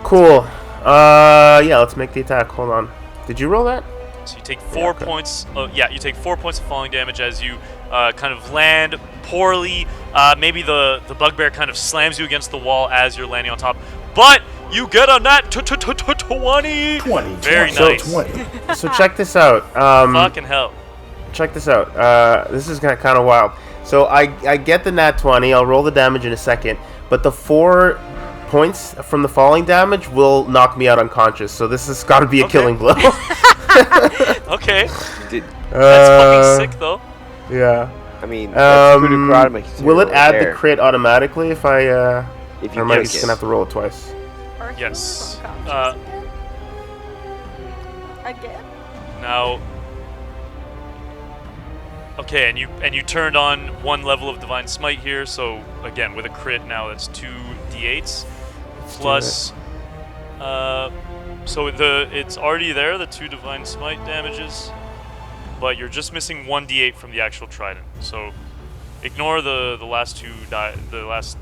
Cool. Yeah, let's make the attack. Hold on. Did you roll that? So you take 4 points. Yeah, you take 4 points of falling damage as you kind of land poorly. Maybe the bugbear kind of slams you against the wall as you're landing on top, but you get a nat 20. 20. Very 20, nice. 20. So check this out. Fucking hell. Check this out. This is kind of wild. So I get the nat 20. I'll roll the damage in a second, but the 4 points from the falling damage will knock me out unconscious. So this has got to be a killing blow. Okay. Did, That's fucking sick though. Yeah. I mean, that's coup de grace material Will it right add there. the crit automatically if I? If Or you am I make just it. gonna have to roll it twice? Are you Yes. unconscious again? Now. Okay, and you turned on 1 level of Divine Smite here, so again with a crit now that's 2 d8s plus. So it's already there, the 2 Divine Smite damages, but you're just missing 1 d8 from the actual trident. So ignore the last 2 the last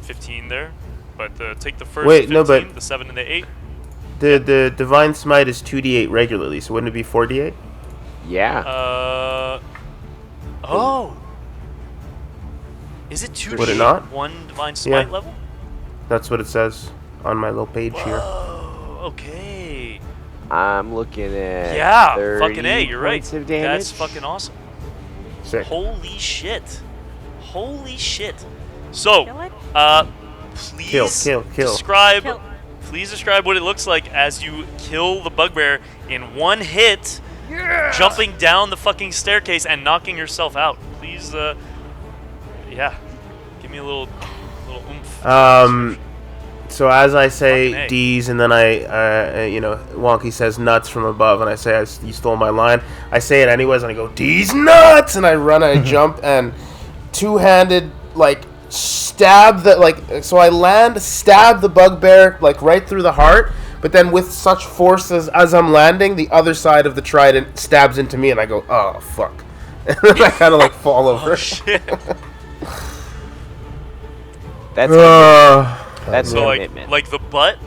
15 there, but take the first. Wait, 15, no, but- the 7 and the 8. The divine smite is 2d8 regularly, so wouldn't it be 4d8? Yeah. Oh. Is it 2 Would it d8, not? 1 Divine Smite Yeah. level? That's what it says on my little page here. Oh, okay. I'm looking at Yeah, 30 fucking A, you're right. points of damage. That's fucking awesome. Sick. Holy shit. Holy shit. So, Kill it? please Kill. describe Kill. please describe what it looks like as you kill the bugbear in 1 hit, jumping down the fucking staircase and knocking yourself out. Please yeah. Give me a little oomph. So as I Fucking say A. D's, and then Wonky says nuts from above, and I say you stole my line. I say it anyways, and I go D's nuts, and I run, and I jump, and two-handed stab so I land, stab the bugbear right through the heart, but then with such force as I'm landing, the other side of the trident stabs into me, and I go, oh fuck, and then I kind of fall over. Oh shit. That's So commitment. like the butt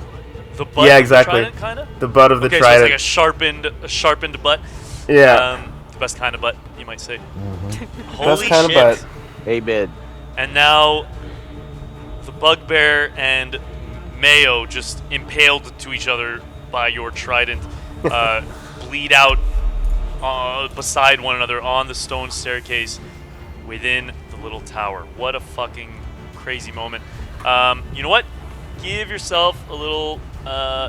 Yeah, of exactly. the trident, kind of. The butt of the Okay, trident. so it's like a sharpened butt. Yeah. best kind of butt, you might say. Best Holy kind of shit. butt. Amen. And now the bugbear and Mayo, just impaled to each other by your trident, bleed out beside one another on the stone staircase within the little tower. What a fucking crazy moment. You know what? Give yourself a little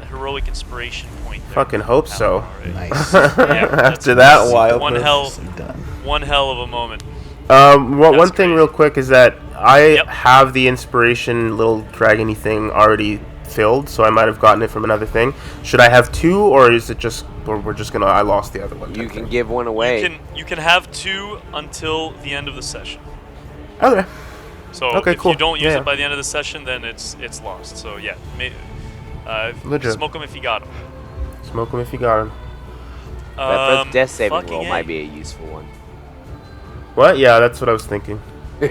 heroic inspiration point there. Fucking hope so. Right. Nice. After that wild one move. hell of a moment. One thing real quick is that I Yep. have the inspiration little dragony thing already filled, so I might have gotten it from another thing. Should I have two, or is it just, or we're just gonna, I lost the other one? You can give one away. You can have two until the end of the session. Okay. So Okay, if cool. you don't use Yeah. it by the end of the session, then it's lost. So yeah, Legit. smoke them if you got them. Smoke them if you got them. That first death saving fucking roll A. might be a useful one. What? Yeah, that's what I was thinking. True.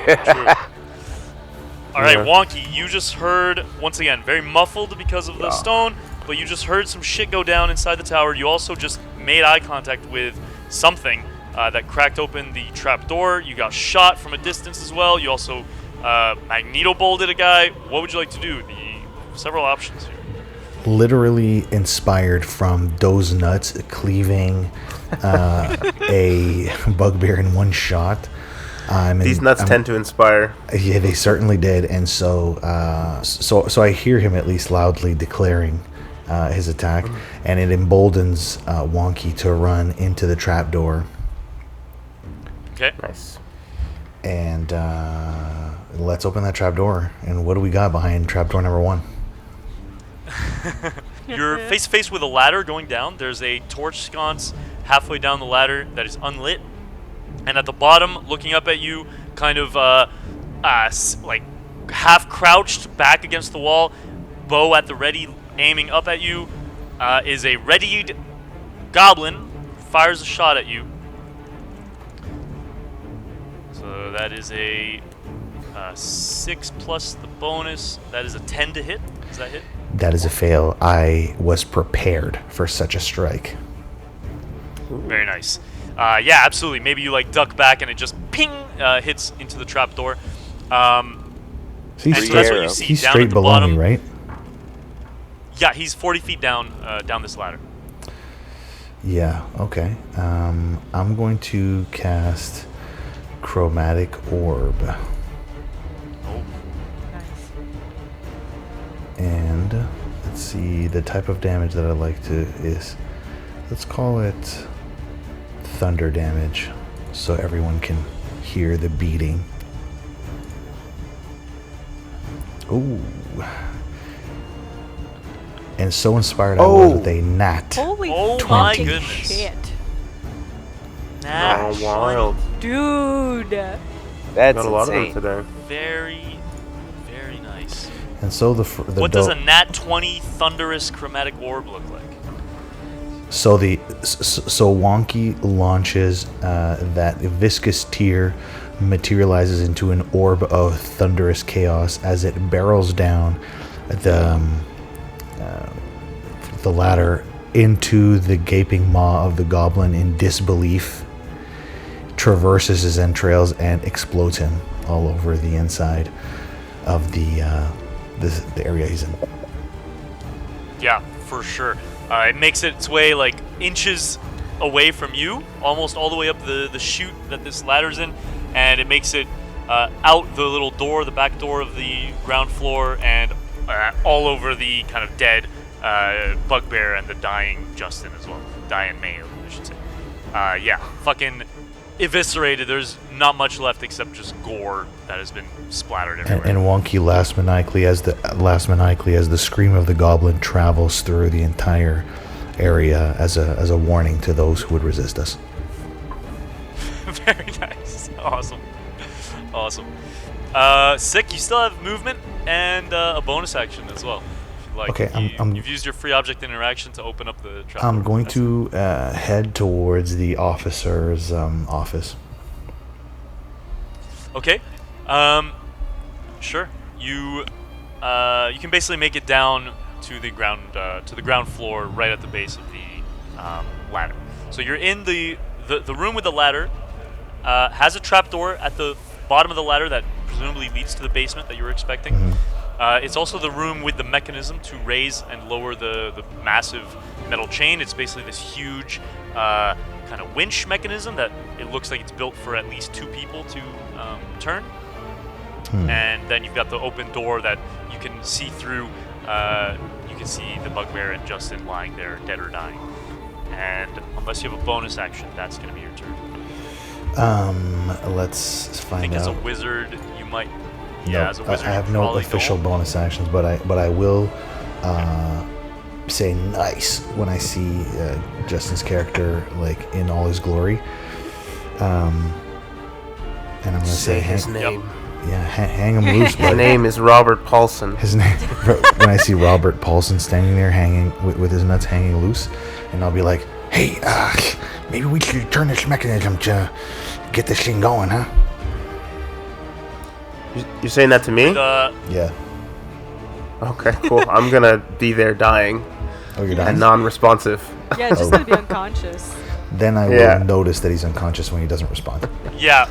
All right, Yeah. Wonky, you just heard, once again, very muffled because of the stone, but you just heard some shit go down inside the tower. You also just made eye contact with something that cracked open the trap door. You got shot from a distance as well. You also magneto-bolted a guy. What would you like to do? Several options here. Literally inspired from those nuts cleaving a bugbear in one shot. These nuts tend to inspire. Yeah, they certainly did, and so I hear him at least loudly declaring his attack, and it emboldens Wonky to run into the trapdoor. Okay. Nice. And let's open that trapdoor. And what do we got behind trapdoor number 1? You're face to face with a ladder going down. There's a torch sconce halfway down the ladder that is unlit. And at the bottom, looking up at you, kind of like half crouched back against the wall, bow at the ready, aiming up at you, is a readied goblin. Fires a shot at you. So that is a 6 plus the bonus. That is a 10 to hit. Does that hit? That is a fail. I was prepared for such a strike. Very nice. Yeah, absolutely. Maybe you like duck back and it just ping hits into the trapdoor. So he's And so that's what you see he's down straight at the below bottom. me, right? Yeah, he's 40 feet down down this ladder. Yeah, okay. I'm going to cast Chromatic Orb. Oh, Nice. And let's see, the type of damage that I like to is, let's call it thunder damage, so everyone can hear the beating. Ooh. And so inspired I was with a nat. Holy Oh my fucking goodness. shit. Nat Oh, wild. Dude. That's Got a lot insane. of them today. Very, very nice. And so the What does a nat 20 thunderous chromatic orb look like? So so Wonky launches that viscous tear materializes into an orb of thunderous chaos as it barrels down the ladder into the gaping maw of the goblin in disbelief, traverses his entrails and explodes him all over the inside of the area he's in. Yeah, for sure. It makes its way like inches away from you, almost all the way up the chute that this ladder's in, and it makes it out the little door, the back door of the ground floor, and all over the kind of dead bugbear and the dying Justin as well. Dying Mayo, I should say. Yeah, fucking eviscerated. There's not much left except just gore that has been splattered everywhere. And Wonky laughs maniacally as the scream of the goblin travels through the entire area as a warning to those who would resist us. Very nice. Awesome. Sick, you still have movement and a bonus action as well. If you'd like. Okay, You've used your free object interaction to open up the trap. I'm going to head towards the officer's office. Okay. Sure. You can basically make it down to the ground floor, right at the base of the ladder. So you're in the the room with the ladder has a trapdoor at the bottom of the ladder that presumably leads to the basement that you were expecting. It's also the room with the mechanism to raise and lower the massive metal chain. It's basically this huge kind of winch mechanism that it looks like it's built for at least 2 people to turn. And then you've got the open door that you can see through. You can see the bugbear and Justin lying there, dead or dying. And unless you have a bonus action, that's going to be your turn. Let's find out. I think as a wizard, you might. Yeah, as a wizard, I have no official bonus actions, but I will say nice when I see Justin's character like in all his glory. And I'm gonna say his name. Yeah, hang him loose. His name is Robert Paulson. His name. When I see Robert Paulson standing there hanging with his nuts hanging loose, and I'll be like, "Hey, maybe we should turn this mechanism to get this thing going, huh?" You're saying that to me? Yeah. Okay, cool. I'm gonna be there dying. Oh, you're dying? And non-responsive. Yeah, it's just gonna be unconscious. Then I will notice that he's unconscious when he doesn't respond. Yeah,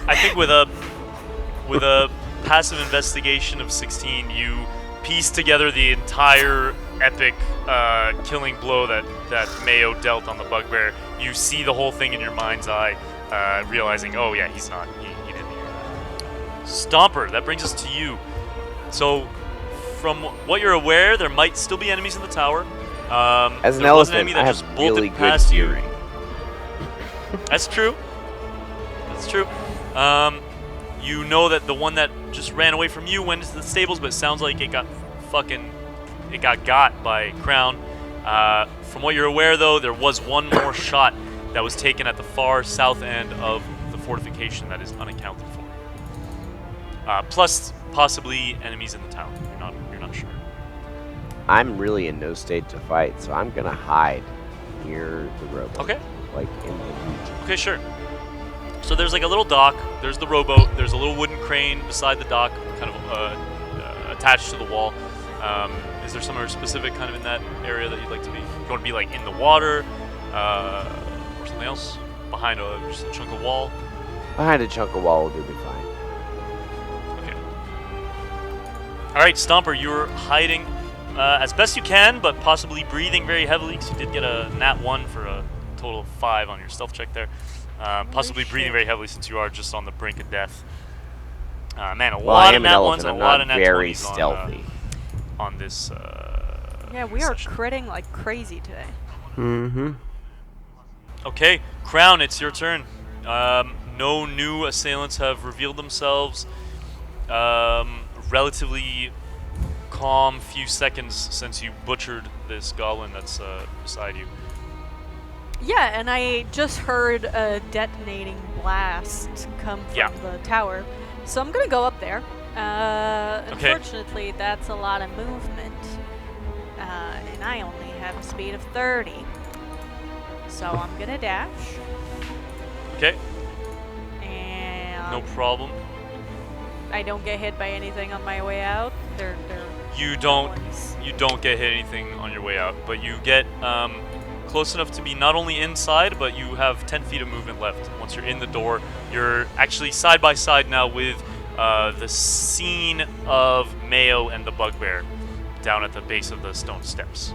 I think with a passive investigation of 16, you piece together the entire epic killing blow that Mayo dealt on the bugbear. You see the whole thing in your mind's eye, realizing, oh yeah, he didn't hear that. Stomper, that brings us to you. So, from what you're aware, there might still be enemies in the tower. As an there was an elephant, enemy that I just have bolted really good past you. hearing. That's true. That's true. You know that the one that just ran away from you went into the stables, but it sounds like it got got by Crown. From what you're aware, though, there was one more shot that was taken at the far south end of the fortification that is unaccounted for. Plus, possibly enemies in the town. You're not sure. I'm really in no state to fight, so I'm gonna hide near the rowboat. Okay. Like in the region. Okay, sure. So there's like a little dock. There's the rowboat. There's a little wooden crane beside the dock, kind of attached to the wall. Is there somewhere specific kind of in that area that you'd like to be? You want to be like in the water, or something else? Behind just a chunk of wall? Behind a chunk of wall will do me fine. Okay. All right, Stomper, you're hiding as best you can, but possibly breathing very heavily, because you did get a nat 1 for a total of 5 on your stealth check there. Possibly breathing very heavily since you are just on the brink of death. Man, a lot of nat 1s and a lot of nat 20s very stealthy. On this. Yeah, we are critting like crazy today. Mm-hmm. Okay, Crown, it's your turn. No new assailants have revealed themselves. Relatively calm few seconds since you butchered this goblin that's beside you. Yeah, and I just heard a detonating blast come from the tower, so I'm gonna go up there. Unfortunately, that's a lot of movement, and I only have a speed of 30, so I'm gonna dash. Okay. And no problem. I don't get hit by anything on my way out. You don't get hit anything on your way out, but you get close enough to be not only inside, but you have 10 feet of movement left. Once you're in the door, you're actually side by side now with the scene of Mayo and the bugbear down at the base of the stone steps.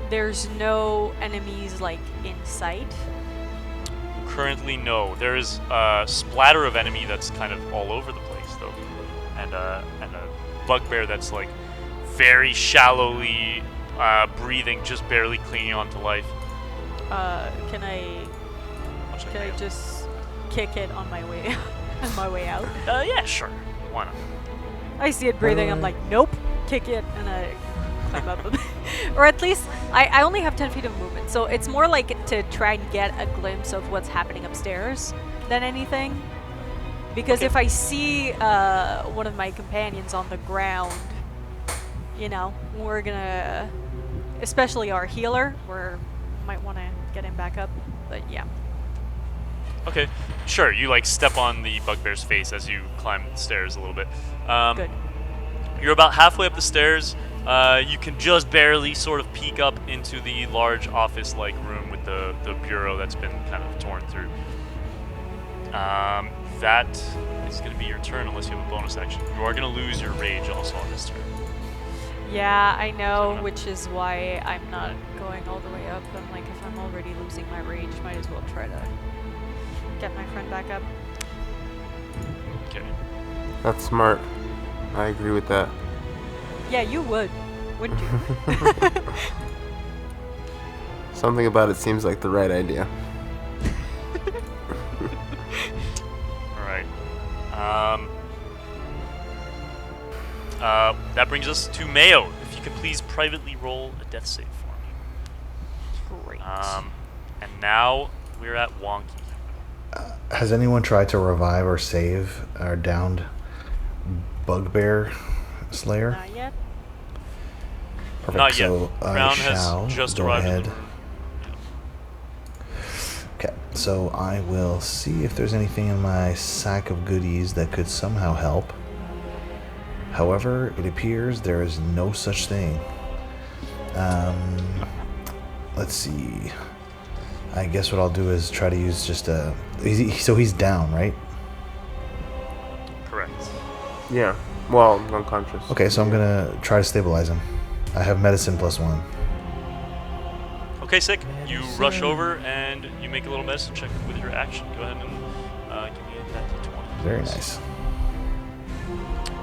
There's no enemies like in sight? Currently, no. There is a splatter of enemy that's kind of all over the place, though, and a bugbear that's like very shallowly breathing, just barely clinging on to life. Can I just kick it on my way on my way out? Yeah, sure. Why not? I see it breathing. I'm like, nope, kick it, and I climb up. Or at least I only have 10 feet of movement, so it's more like to try and get a glimpse of what's happening upstairs than anything. Because if I see one of my companions on the ground, you know, we're gonna, especially our healer, we might want to get him back up. But yeah. Okay, sure. You like step on the bugbear's face as you climb the stairs a little bit. Good. You're about halfway up the stairs. You can just barely sort of peek up into the large office-like room with the bureau that's been kind of torn through. That is going to be your turn unless you have a bonus action. You are going to lose your rage also on this turn. Yeah, I know, which is why I'm not going all the way up. I'm like, if I'm already losing my rage, might as well try to get my friend back up. Okay. That's smart. I agree with that. Yeah, you would, wouldn't you? Something about it seems like the right idea. Alright. That brings us to Mayo. If you could please privately roll a death save for me. Great. And now we're at Wonky. Has anyone tried to revive or save our downed Bugbear Slayer? Not yet. Perfect. Not yet. So I Crown shall has just go arrived in ahead. the room. Okay, so I will see if there's anything in my sack of goodies that could somehow help. However, it appears there is no such thing. Let's see. I guess what I'll do is try to use just a... So he's down, right? Correct. Yeah. Well, unconscious. Okay, so I'm going to try to stabilize him. I have medicine +1. Okay, sick. You rush over and you make a little medicine check with your action. Go ahead and give me that d20. Very nice.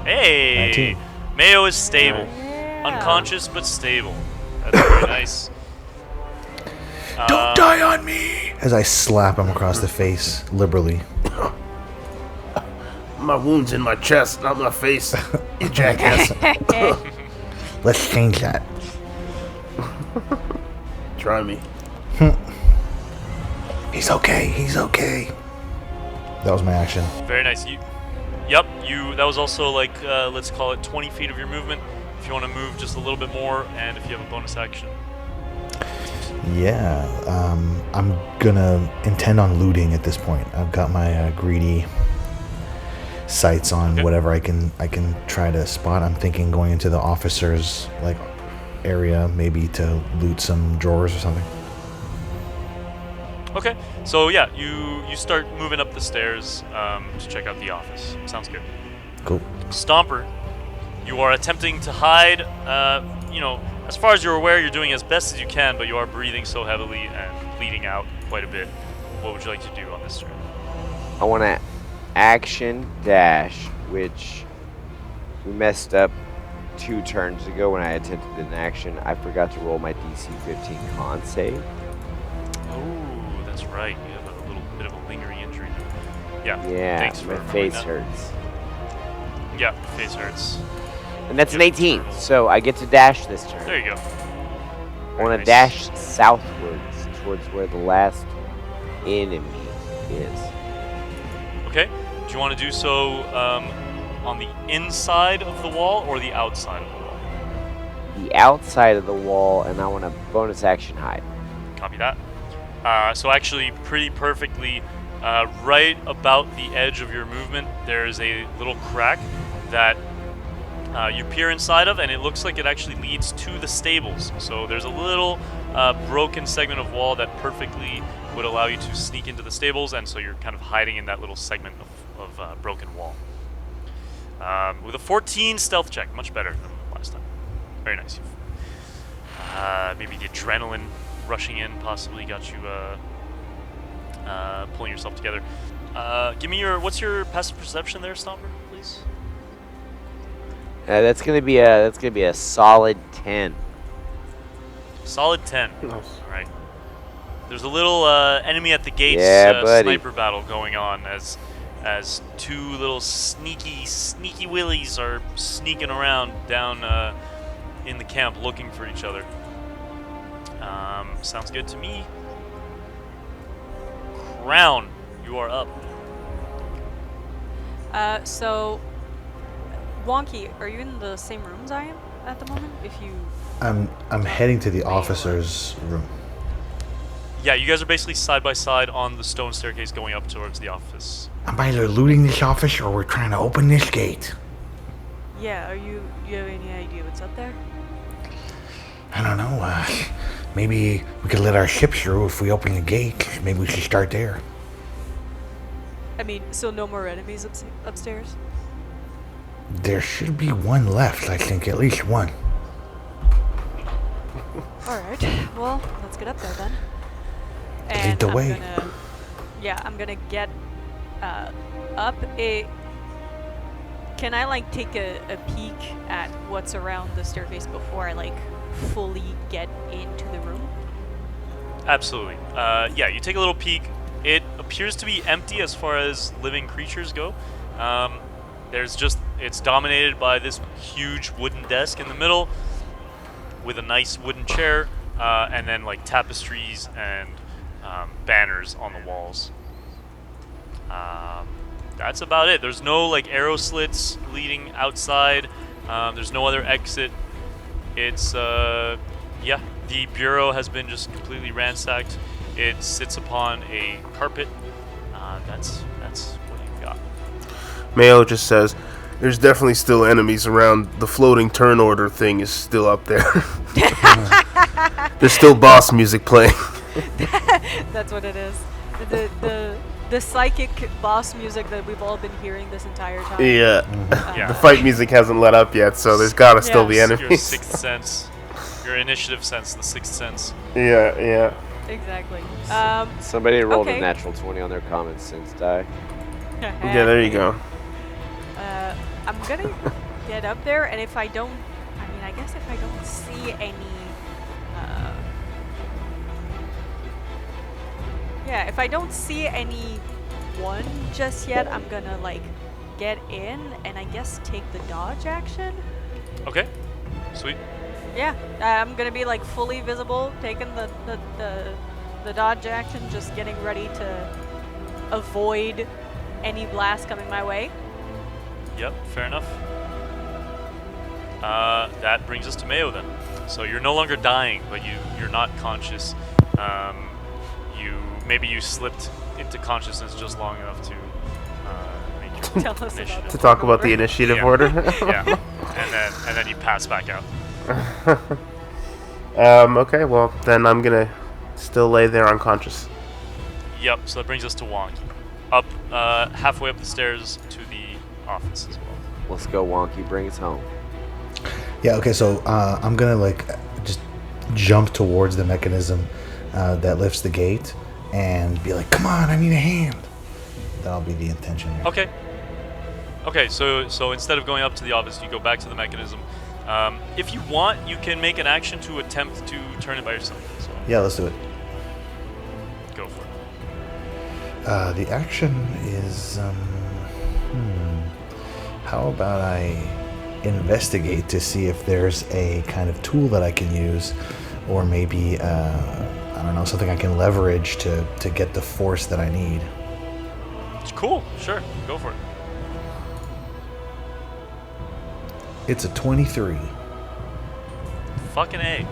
Hey! 19. Mayo is stable. Yeah. Unconscious, but stable. That's very nice. Don't die on me! As I slap him across the face, liberally. My wound's in my chest, not my face. You jackass. Let's change that. Try me. He's okay, he's okay. That was my action. Very nice. Yep, that was also like, let's call it 20 feet of your movement. If you want to move just a little bit more, and if you have a bonus action. Yeah, I'm gonna intend on looting at this point. I've got my greedy sights on whatever I can try to spot. I'm thinking going into the officers' area, maybe to loot some drawers or something. Okay, so yeah, you start moving up the stairs to check out the office. Sounds good. Cool. Stomper, you are attempting to hide. As far as you're aware, you're doing as best as you can, but you are breathing so heavily and bleeding out quite a bit. What would you like to do on this turn? I want to action dash, which we messed up 2 turns ago when I attempted an action. I forgot to roll my DC 15 con save. Oh, that's right. You have a little bit of a lingering injury. Yeah. Yeah, Thanks for my remembering face that. hurts. Yeah, face hurts. And that's an Yep, 18, roll. so I get to dash this turn. There you go. I want to Nice. dash southwards towards where the last enemy is. Okay. Do you want to do so on the inside of the wall or the outside of the wall? The outside of the wall, and I want a bonus action hide. Copy that. So actually, pretty perfectly, right about the edge of your movement, there's a little crack that you peer inside of, and it looks like it actually leads to the stables. So there's a little broken segment of wall that perfectly would allow you to sneak into the stables, and so you're kind of hiding in that little segment of broken wall. With a 14 stealth check, much better than last time. Very nice. Maybe the adrenaline rushing in possibly got you pulling yourself together. Give me what's your passive perception there, Stomper, please? That's gonna be a solid 10. Solid 10. Nice. All right. There's a little enemy at the gates buddy. sniper battle going on as 2 little sneaky willies are sneaking around down in the camp looking for each other. Sounds good to me. Crown, you are up. So, Wonky, are you in the same rooms I am at the moment? If you... I'm heading to the officer's room. Yeah, you guys are basically side by side on the stone staircase going up towards the office. I'm either looting this office or we're trying to open this gate. Yeah, do you have any idea what's up there? I don't know. Maybe we could let our ship through if we open the gate. Maybe we should start there. I mean, so no more enemies upstairs? There should be one left, I think. At least one. Alright, well, let's get up there then. And Lead the way. I'm gonna get up. Can I like take a peek at what's around the staircase before I like fully get into the room? Absolutely. Yeah, you take a little peek. It appears to be empty as far as living creatures go. It's dominated by this huge wooden desk in the middle with a nice wooden chair, and then like tapestries and banners on the walls. That's about it. There's no like arrow slits leading outside. There's no other exit. It's the bureau has been just completely ransacked. It sits upon a carpet. That's what you've got. Mayo just says, "There's definitely still enemies around. The floating turn order thing is still up there. There's still boss music playing." That's what it is. The psychic boss music that we've all been hearing this entire time. Yeah. Yeah. The fight music hasn't let up yet, so there's gotta still be Your enemies. sixth sense, your initiative sense, the sixth sense. Yeah. Exactly. Somebody rolled okay. a natural 20 on their common sense die. Yeah, there you go. I'm gonna get up there, and if I don't see any, if I don't see anyone just yet, I'm gonna like get in and I guess take the dodge action. Okay, sweet. Yeah, I'm gonna be like fully visible, taking the dodge action, just getting ready to avoid any blast coming my way. Yep, fair enough. That brings us to Mayo then. So you're no longer dying, but you're not conscious. Maybe you slipped into consciousness just long enough to make your Tell us initiative. To talk about the initiative Yeah. order. Yeah, and then you pass back out. Okay, well, then I'm gonna still lay there unconscious. Yep. So that brings us to Wonky. Up halfway up the stairs to the office as well. Let's go, Wonky. Bring us home. Yeah, okay, so I'm gonna like just jump towards the mechanism that lifts the gate and be like, "Come on, I need a hand." That'll be the intention here. Okay, so instead of going up to the office, you go back to the mechanism. If you want, you can make an action to attempt to turn it by yourself. So Yeah, let's do it. go for it. The action is, how about I investigate to see if there's a kind of tool that I can use, or maybe, I don't know, something I can leverage to get the force that I need. It's cool. Sure, go for it. It's a 23. Fucking A.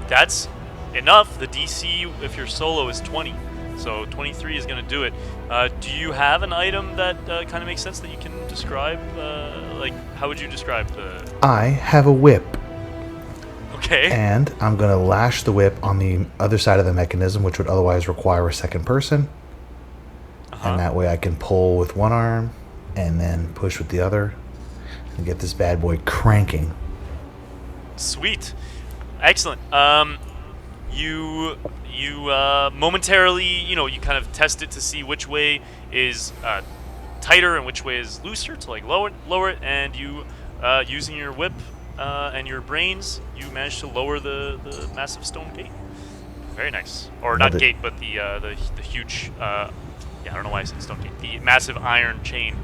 That's enough. The DC, if you're solo, is 20. So 23 is going to do it. Do you have an item that kind of makes sense that you can describe? Like, how would you describe the... I have a whip, Okay. and I'm going to lash the whip on the other side of the mechanism, which would otherwise require a second person. And that way I can pull with one arm and then push with the other and get this bad boy cranking. Sweet. Excellent. You momentarily, you kind of test it to see which way is tighter and which way is looser to like lower it, and you using your whip and your brains, you manage to lower the massive stone gate. Very nice. Or not gate, but the huge. I don't know why I said stone gate. The massive iron chain.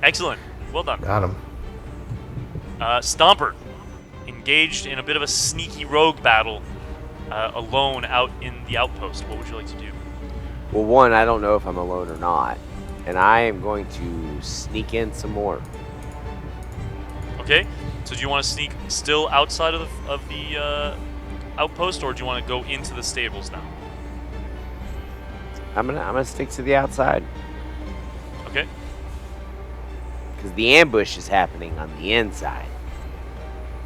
Excellent. Well done. Got him. Stomper, engaged in a bit of a sneaky rogue battle, alone out in the outpost. What would you like to do? Well, one, I don't know if I'm alone or not, and I am going to sneak in some more. Okay. So do you want to sneak still outside of the outpost, or do you want to go into the stables now? I'm gonna stick to the outside Okay. because the ambush is happening on the inside.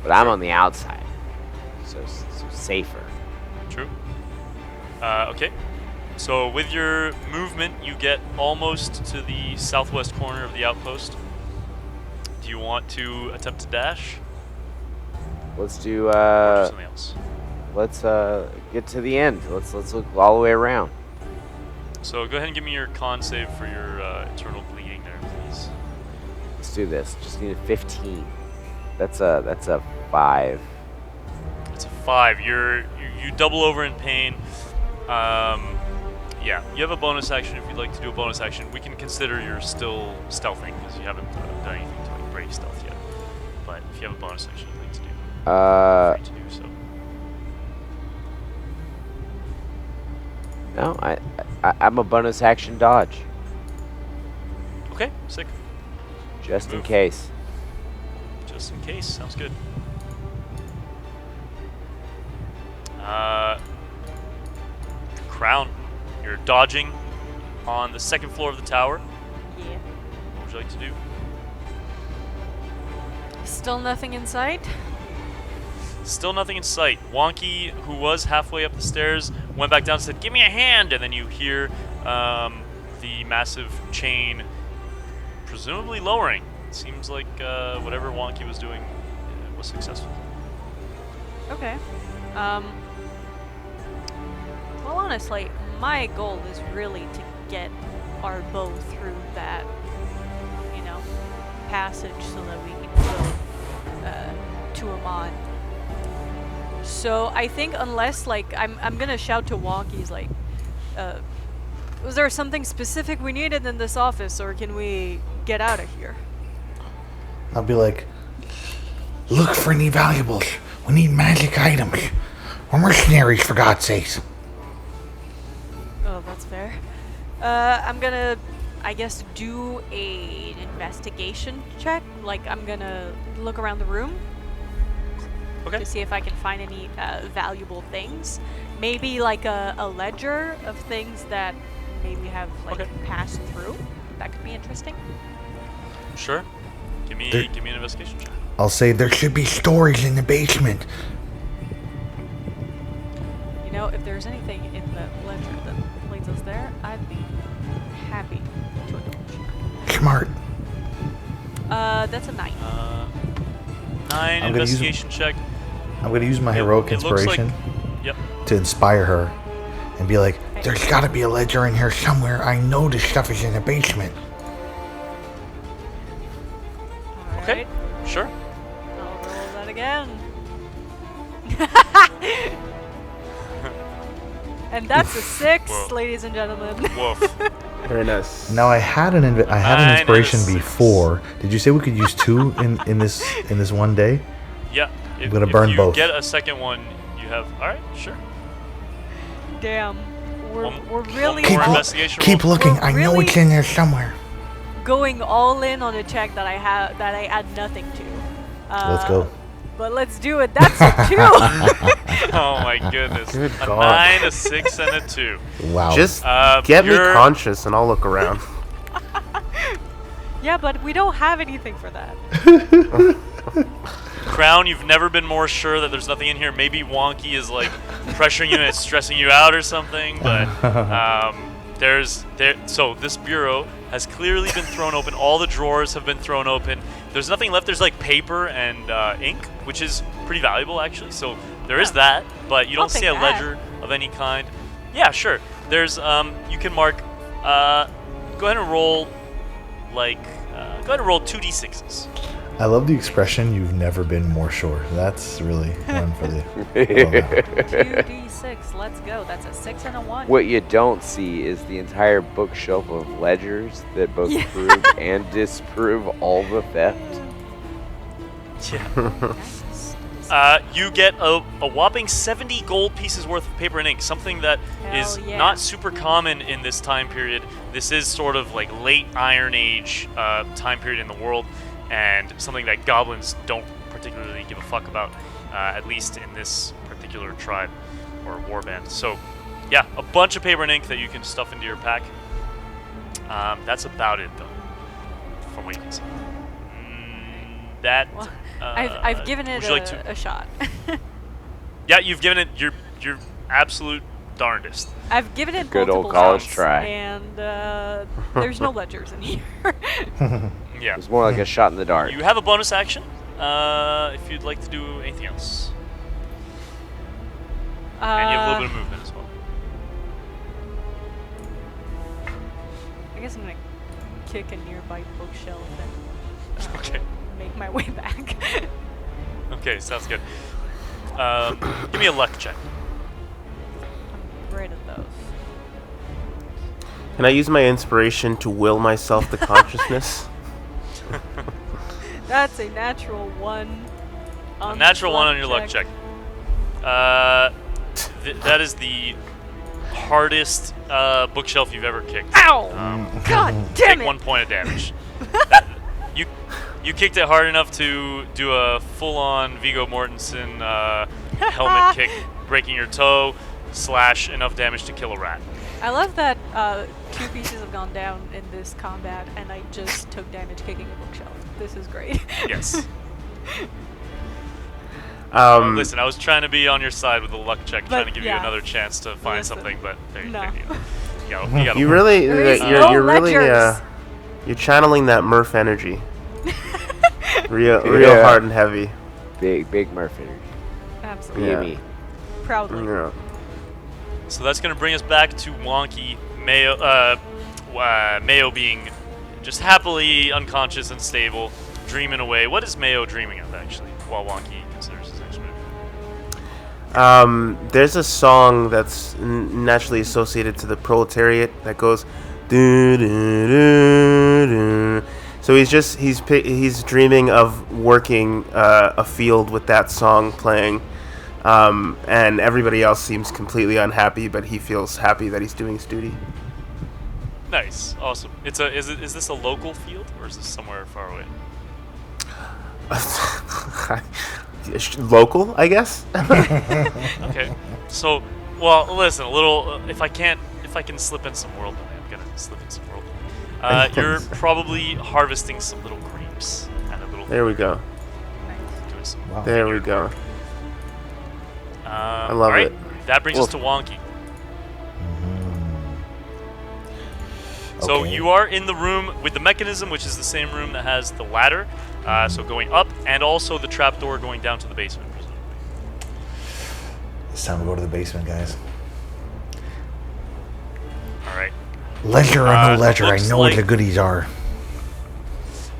But I'm on the outside, so safer. True. Okay. So with your movement, you get almost to the southwest corner of the outpost. Do you want to attempt to dash? Let's do. Or something else. Let's get to the end. Let's look all the way around. So go ahead and give me your con save for your internal bleeding there, please. Let's do this. Just need a 15. That's a 5. It's a 5. You double over in pain. Yeah, you have a bonus action if you'd like to do a bonus action. We can consider you're still stealthing because you haven't done anything to like break stealth yet. But if you have a bonus action you'd like to do, feel free to do so. No, I'm a bonus action dodge. Okay, sick. Just in Move. case. Just in case, sounds good. Crown, you're dodging on the second floor of the tower. Yeah. What would you like to do? Still nothing in sight? Still nothing in sight. Wonky, who was halfway up the stairs, went back down and said, "Give me a hand!" And then you hear the massive chain presumably lowering. It seems like whatever Wonky was doing was successful. Okay. Well, honestly, my goal is really to get our bow through that, passage so that we can go to Amman. So I think unless, I'm gonna shout to Wonky's, was there something specific we needed in this office, or can we get out of here? I'll be like, look for any valuables. We need magic items. We're mercenaries, for God's sakes. Oh, that's fair. I'm gonna, I guess, do an investigation check. I'm gonna look around the room. Okay. To see if I can find any valuable things. Maybe a ledger of things that maybe have passed through. That could be interesting. Sure. Give me an investigation check. I'll say there should be storage in the basement. If there's anything in the ledger that leads us there, I'd be happy to indulge. Smart. That's a 9. 9 investigation check. I'm going to use my heroic It looks inspiration Yep. to inspire her and be like, there's got to be a ledger in here somewhere. I know this stuff is in the basement. Okay. Sure. I'll roll that again. And that's a 6, Whoa. ladies and gentlemen. Woof. Very nice. Now I had an Nine inspiration and a 6. before. Did you say we could use 2 in this one day? Yeah. I'm gonna burn if you both. get a second one, you have. All right. Sure. Damn. We're really More Keep, investigation keep roll. looking. We're I know really- it's in there somewhere. going all in on a check that I add nothing to. Let's go. But let's do it. That's a 2. Oh my goodness. Good a God. 9, a 6, and a 2. Wow. Just get me you're- conscious and I'll look around. Yeah, but we don't have anything for that. Crown, you've never been more sure that there's nothing in here. Maybe Wonky is pressuring you and it's stressing you out or something, but so this bureau has clearly been thrown open. All the drawers have been thrown open. There's nothing left. There's paper and ink, which is pretty valuable actually. So there is that, but you don't see a take that. ledger of any kind. Yeah, sure. There's you can mark. Go ahead and roll go ahead and roll 2d6s. I love the expression, you've never been more sure. That's really one for the... Oh, no. 2d6. Let's go. That's a 6 and a 1. What you don't see is the entire bookshelf of ledgers that both prove and disprove all the theft. Yeah. You get a whopping 70 gold pieces worth of paper and ink, something that is Hell yeah. not super common in this time period. This is sort of late Iron Age time period in the world, and something that goblins don't particularly give a fuck about, at least in this particular tribe or warband. So, yeah, a bunch of paper and ink that you can stuff into your pack. That's about it, though, from what you can see. that. Well, I've given it a shot. Yeah, you've given it your absolute darndest. I've given it Good multiple old college shots, try. and there's no ledgers in here. Yeah. It's more like a shot in the dark. You have a bonus action if you'd like to do anything else. And you have a little bit of movement as well. I guess I'm gonna kick a nearby bookshelf and Okay. make my way back. Okay, sounds good. Give me a luck check. I'm great at those. Can I use my inspiration to will myself to consciousness? That's a natural 1. A natural 1 on your luck check. That is the hardest bookshelf you've ever kicked. Ow! God damn Take it! 1 point of damage. You kicked it hard enough to do a full-on Viggo Mortensen helmet kick, breaking your toe, / enough damage to kill a rat. I love that 2 pieces have gone down in this combat, and I just took damage kicking a bookshelf. This is great. Yes. Listen, I was trying to be on your side with the luck check, trying to give you another chance to find something, but there you go. You really, ledgers. you're channeling that Murph energy. real hard and heavy. Big Murph energy. Absolutely. Yeah. Me. Proudly. Yeah. So that's going to bring us back to Wonky Mayo, Mayo being just happily unconscious and stable, dreaming away. What is Mayo dreaming of, actually, while Wonky considers his next move? There's a song that's naturally associated to the proletariat that goes do do do do. So he's dreaming of working a field with that song playing, and everybody else seems completely unhappy, but he feels happy that he's doing his duty. Nice, awesome. Is this a local field or is this somewhere far away? Local, I guess. Okay. So, well, listen, a little. If I can slip in some world, I'm gonna slip in some world. You're probably harvesting some little grapes and a little. There we go. Doing some There we go. I love all right, it. that brings us to Wonky. So Okay. you are in the room with the mechanism, which is the same room that has the ladder, so going up, and also the trapdoor going down to the basement, presumably. It's time to go to the basement, guys. All right. Ledger or no ledger, I looks know what like- the goodies are.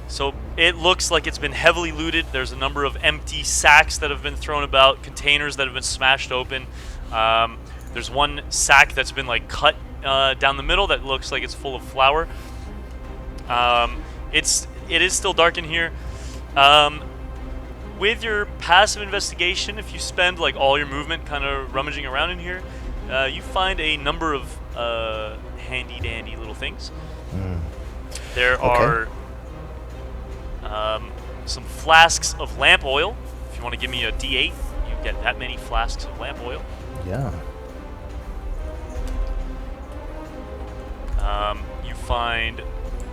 So it looks like it's been heavily looted. There's a number of empty sacks that have been thrown about, containers that have been smashed open. There's one sack that's been like cut down the middle that looks like it's full of flour. It is still dark in here. With your passive investigation, if you spend like all your movement kind of rummaging around in here, you find a number of handy dandy little things. There are some flasks of lamp oil. If you want to give me a D8, you get that many flasks of lamp oil. Yeah. You find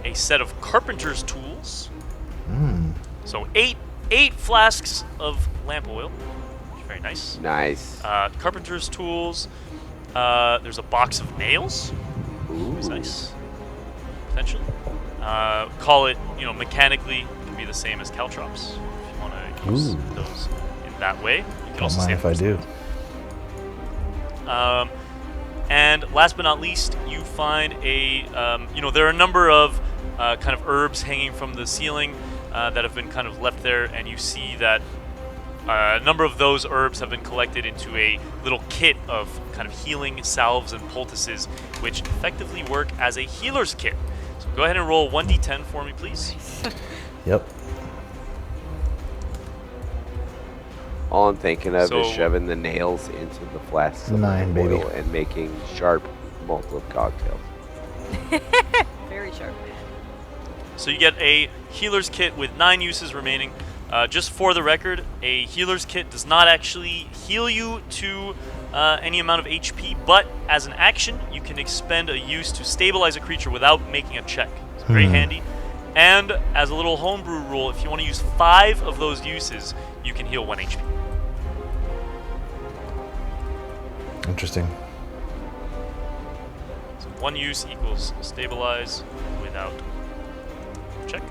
a set of carpenter's tools. So eight flasks of lamp oil. Very nice. Nice. Carpenter's tools. There's a box of nails. That's nice. Potentially. Call it, mechanically can be the same as caltrops. If you want to use those in that way. You can Don't also mind save if I do. And last but not least, you find there are a number of kind of herbs hanging from the ceiling that have been kind of left there, and you see that a number of those herbs have been collected into a little kit of kind of healing salves and poultices, which effectively work as a healer's kit. So go ahead and roll 1d10 for me, please. Yep. All I'm thinking of So- is shoving the nails into the flasks of 9, baby. oil and making sharp molten cocktails. Very sharp. So you get a healer's kit with 9 uses remaining. Just for the record, a healer's kit does not actually heal you to any amount of HP, but as an action, you can expend a use to stabilize a creature without making a check. It's very handy. And as a little homebrew rule, if you want to use 5 of those uses, you can heal 1 HP. Interesting. So 1 use equals stabilize without check.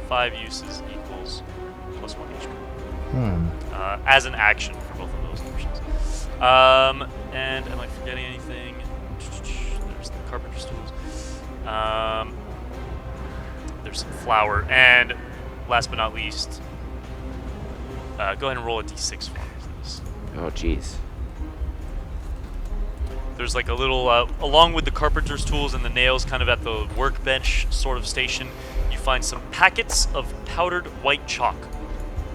5 uses equals plus 1 HP. As an action for both of those options. And am I forgetting anything? There's the carpenter's tools. There's some flour, and last but not least, go ahead and roll a d6 for me, please. Oh, jeez. There's like a little, along with the carpenter's tools and the nails kind of at the workbench sort of station, you find some packets of powdered white chalk.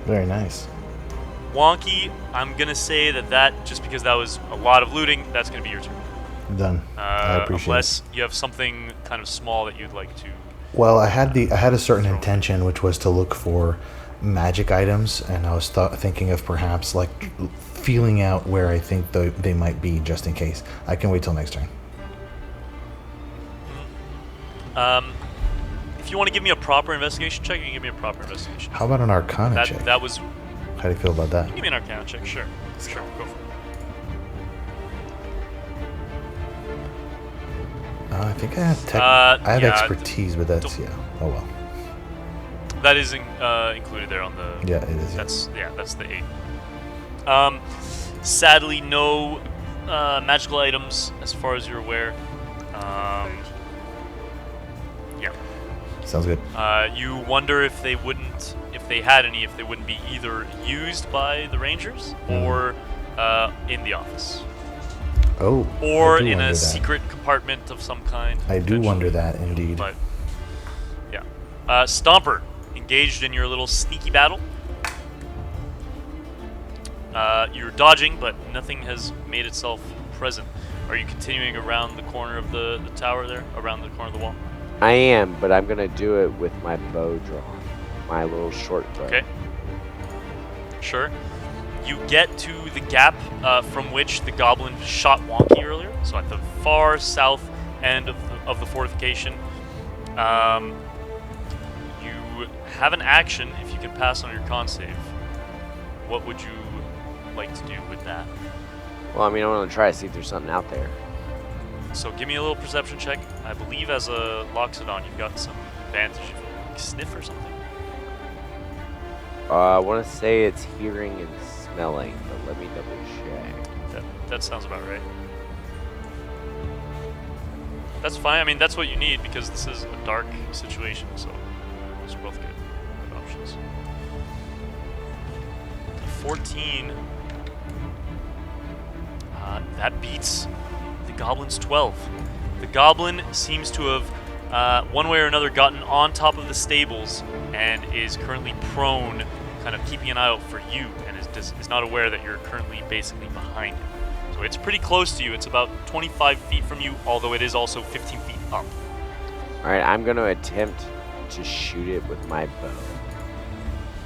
Very nice. Wonky, I'm going to say that just because that was a lot of looting, that's going to be your turn. Done. I appreciate unless it. you have something kind of small that you'd like to... Well, I had a certain intention, which was to look for magic items, and I was thinking of perhaps like feeling out where I think they might be, just in case. I can wait till next turn. If you want to give me a proper investigation check, you can give me a proper investigation. How about an Arcana check? That was... How do you feel about that? Give me an Arcana check, sure. Sure, go for it. I think I have expertise, but that's oh well. That is included there on the. Yeah, it is. That's the 8. Sadly, no magical items as far as you're aware. Yeah. Sounds good. You wonder if they had any, if they wouldn't be either used by the Rangers or in the office. Oh. Or in a secret compartment of some kind. I do wonder that, indeed. But, yeah. Stomper, engaged in your little sneaky battle. You're dodging, but nothing has made itself present. Are you continuing around the corner of the tower there? Around the corner of the wall? I am, but I'm going to do it with my bow drawn. My little short bow. Okay. Sure. You get to the gap from which the goblin shot Wonky earlier, so at the far south end of the fortification. You have an action if you can pass on your con save. What would you like to do with that? Well, I mean, I want to try to see if there's something out there. So give me a little perception check. I believe as a Loxodon, you've got some advantage. Like sniff or something? I want to say it's hearing and smelling, but let me double check. That sounds about right. That's fine. I mean, that's what you need because this is a dark situation, so those are both good options. 14. That beats the Goblin's 12. The Goblin seems to have, one way or another, gotten on top of the stables and is currently prone, kind of keeping an eye out for you, and is not aware that you're currently basically behind him. So it's pretty close to you. It's about 25 feet from you, although it is also 15 feet up. Alright, I'm going to attempt to shoot it with my bow.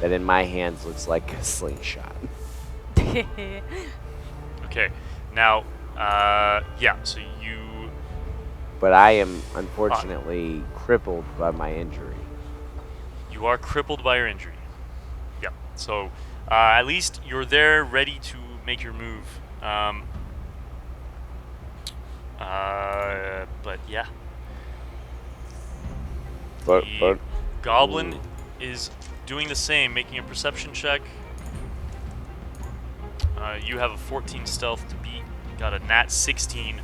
That in my hands looks like a slingshot. Okay, now, yeah, so you... But I am, unfortunately, crippled by my injury. You are crippled by your injury. Yeah, so at least you're there ready to make your move. But yeah. The Goblin is doing the same, making a perception check. You have a 14 stealth to beat. You got a nat 16.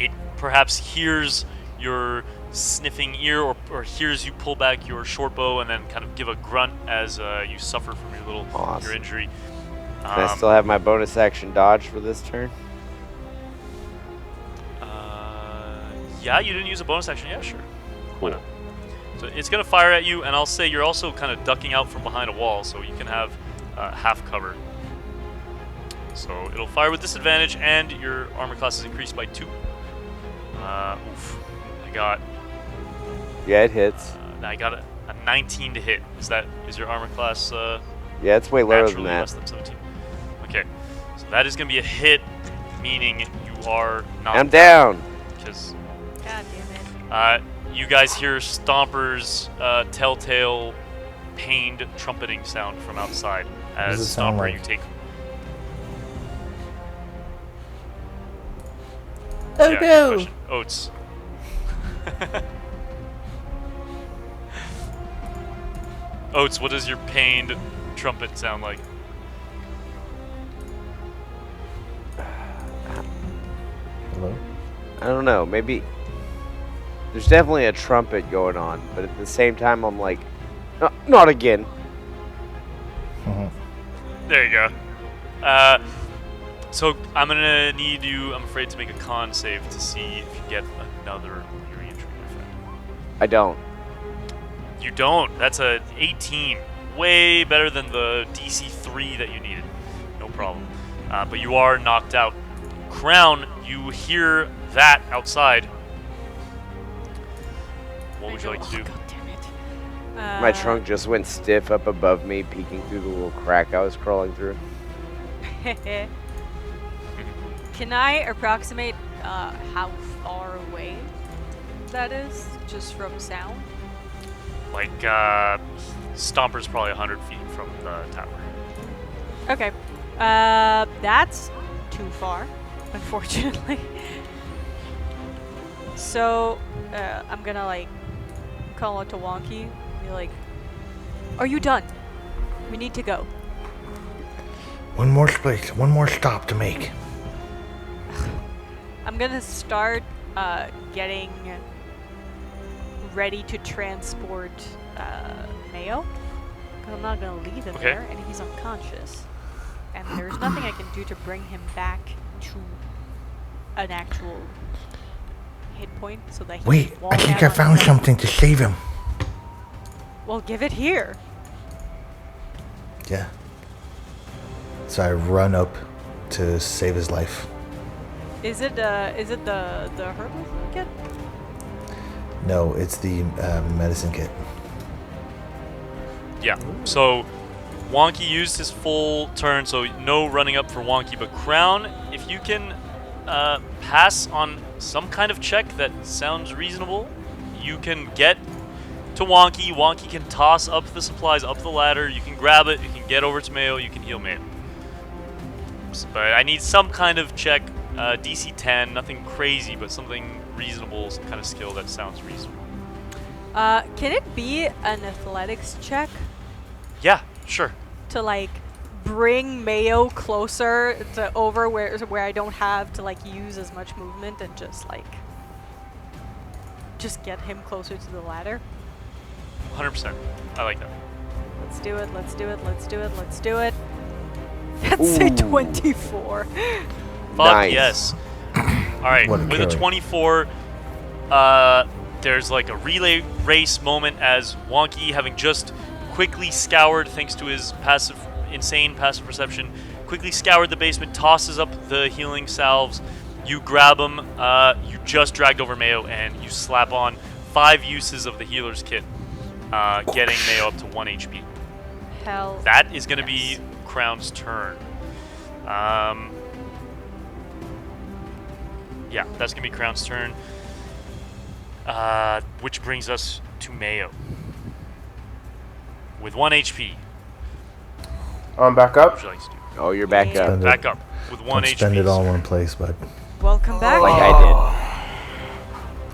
It perhaps hears your sniffing ear or hears you pull back your short bow and then kind of give a grunt as you suffer from your injury. Can I still have my bonus action dodge for this turn? Yeah, you didn't use a bonus action. Yeah, sure. Why not? So it's going to fire at you, and I'll say you're also kind of ducking out from behind a wall, so you can have half cover. So it'll fire with disadvantage, and your armor class is increased by 2. Oof. I got... Yeah, it hits. I got a 19 to hit. Is your armor class... yeah, it's way lower than that. Less than 17. Okay, so that is going to be a hit, meaning you are not... I'm down! Because... God damn it. you guys hear Stomper's telltale, pained trumpeting sound from outside as does it sound Stomper, like? you take. Oh Yeah, good no! question. Oats. Oats, what does your pained trumpet sound like? Hello? I don't know. Maybe there's definitely a trumpet going on, but at the same time, I'm like, "No, not again." There you go. So I'm gonna need you, I'm afraid, to make a con save to see if you get another eerie intrusion effect. I don't. You don't. That's a 18. Way better than the DC 3 that you needed. No problem. But you are knocked out. Crown, you hear that outside. What would you like to do? God damn it. My trunk just went stiff up above me, peeking through the little crack I was crawling through. Can I approximate how far away that is, just from sound? Like, Stomper's probably 100 feet from the tower. Okay. That's too far, unfortunately. So, I'm gonna, like, call out to Wonky and be like, "Are you done? We need to go." One more stop to make. I'm gonna start getting ready to transport Mayo, because I'm not gonna leave him Okay. there, and he's unconscious. And there's nothing I can do to bring him back to an actual hit point so that he Wait, can walk I think out I on found his own. something to save him. Well, give it here. Yeah. So I run up to save his life. Is it the herbal kit? No, it's the medicine kit. Yeah. So Wonky used his full turn, so no running up for Wonky. But Crown, if you can pass on some kind of check that sounds reasonable, you can get to Wonky. Wonky can toss up the supplies up the ladder. You can grab it. You can get over to Mayo. You can heal Mayo. But I need some kind of check. DC 10, nothing crazy, but something reasonable, some kind of skill that sounds reasonable. Can it be an athletics check Yeah, sure. to like bring Mayo closer to over where I don't have to like use as much movement and just get him closer to the ladder? 100%. I like that. Let's do it. That's a Ooh. 24. Fuck Nice. yes. Alright, What a with a carry. 24, there's like a relay race moment as Wonky, having just quickly scoured, thanks to his insane passive perception, quickly scoured the basement, tosses up the healing salves. You grab them, you just dragged over Mayo, and you slap on 5 uses of the healer's kit, getting Mayo up to 1 HP. Hell. That is going to yes. be Crown's turn. Yeah, that's going to be Crown's turn. Which brings us to Mayo. With 1 HP. Back What up. would you like to do? Oh, you're back Yeah. up. Spend it. Back up. With 1 Don't HP. spend it all in sir. one place, bud. Welcome back. Like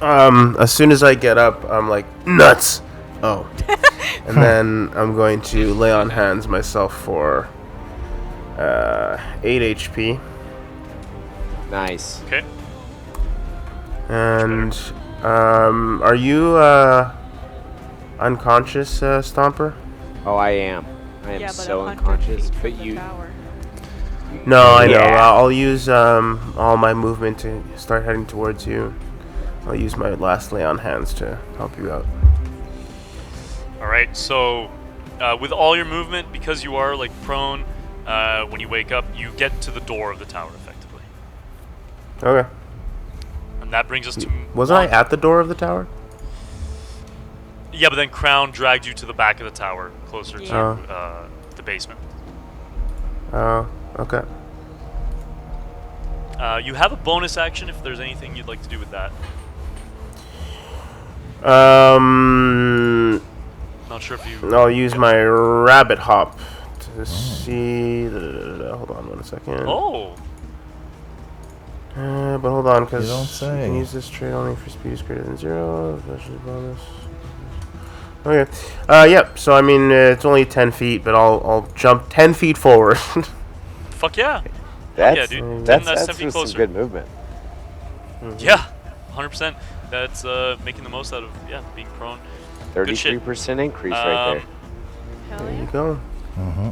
I As soon as I get up, I'm like, nuts! Oh. And then I'm going to lay on hands myself for 8 HP. did. Nice. Okay. And are you unconscious, Stomper? Oh, I am. I am Yeah, but so 100 unconscious. feet But from the you, tower. No, I know. Yeah. I'll use all my movement to start heading towards you. I'll use my last lay on hands to help you out. Alright, so with all your movement, because you are like prone, when you wake up, you get to the door of the tower effectively. Okay. And that brings us to... Wasn't I Wonky. at the door of the tower? Yeah, but then Crown dragged you to the back of the tower, closer Yeah. to the basement. Oh, okay. You have a bonus action if there's anything you'd like to do with that. Not sure if you... I'll use my rabbit hop to see... Hold on 1 second. Oh! But hold on, because You don't you say. can use this trait only if your speed is greater than 0. Special bonus. Okay. Yep. So I mean, it's only 10 feet, but I'll jump 10 feet forward. Fuck yeah! That's, yeah, dude. that's 10 some feet closer. good movement. Yeah, 100%. That's making the most out of being prone. 33% increase right there. Hell There you yeah. go. Mm-hmm.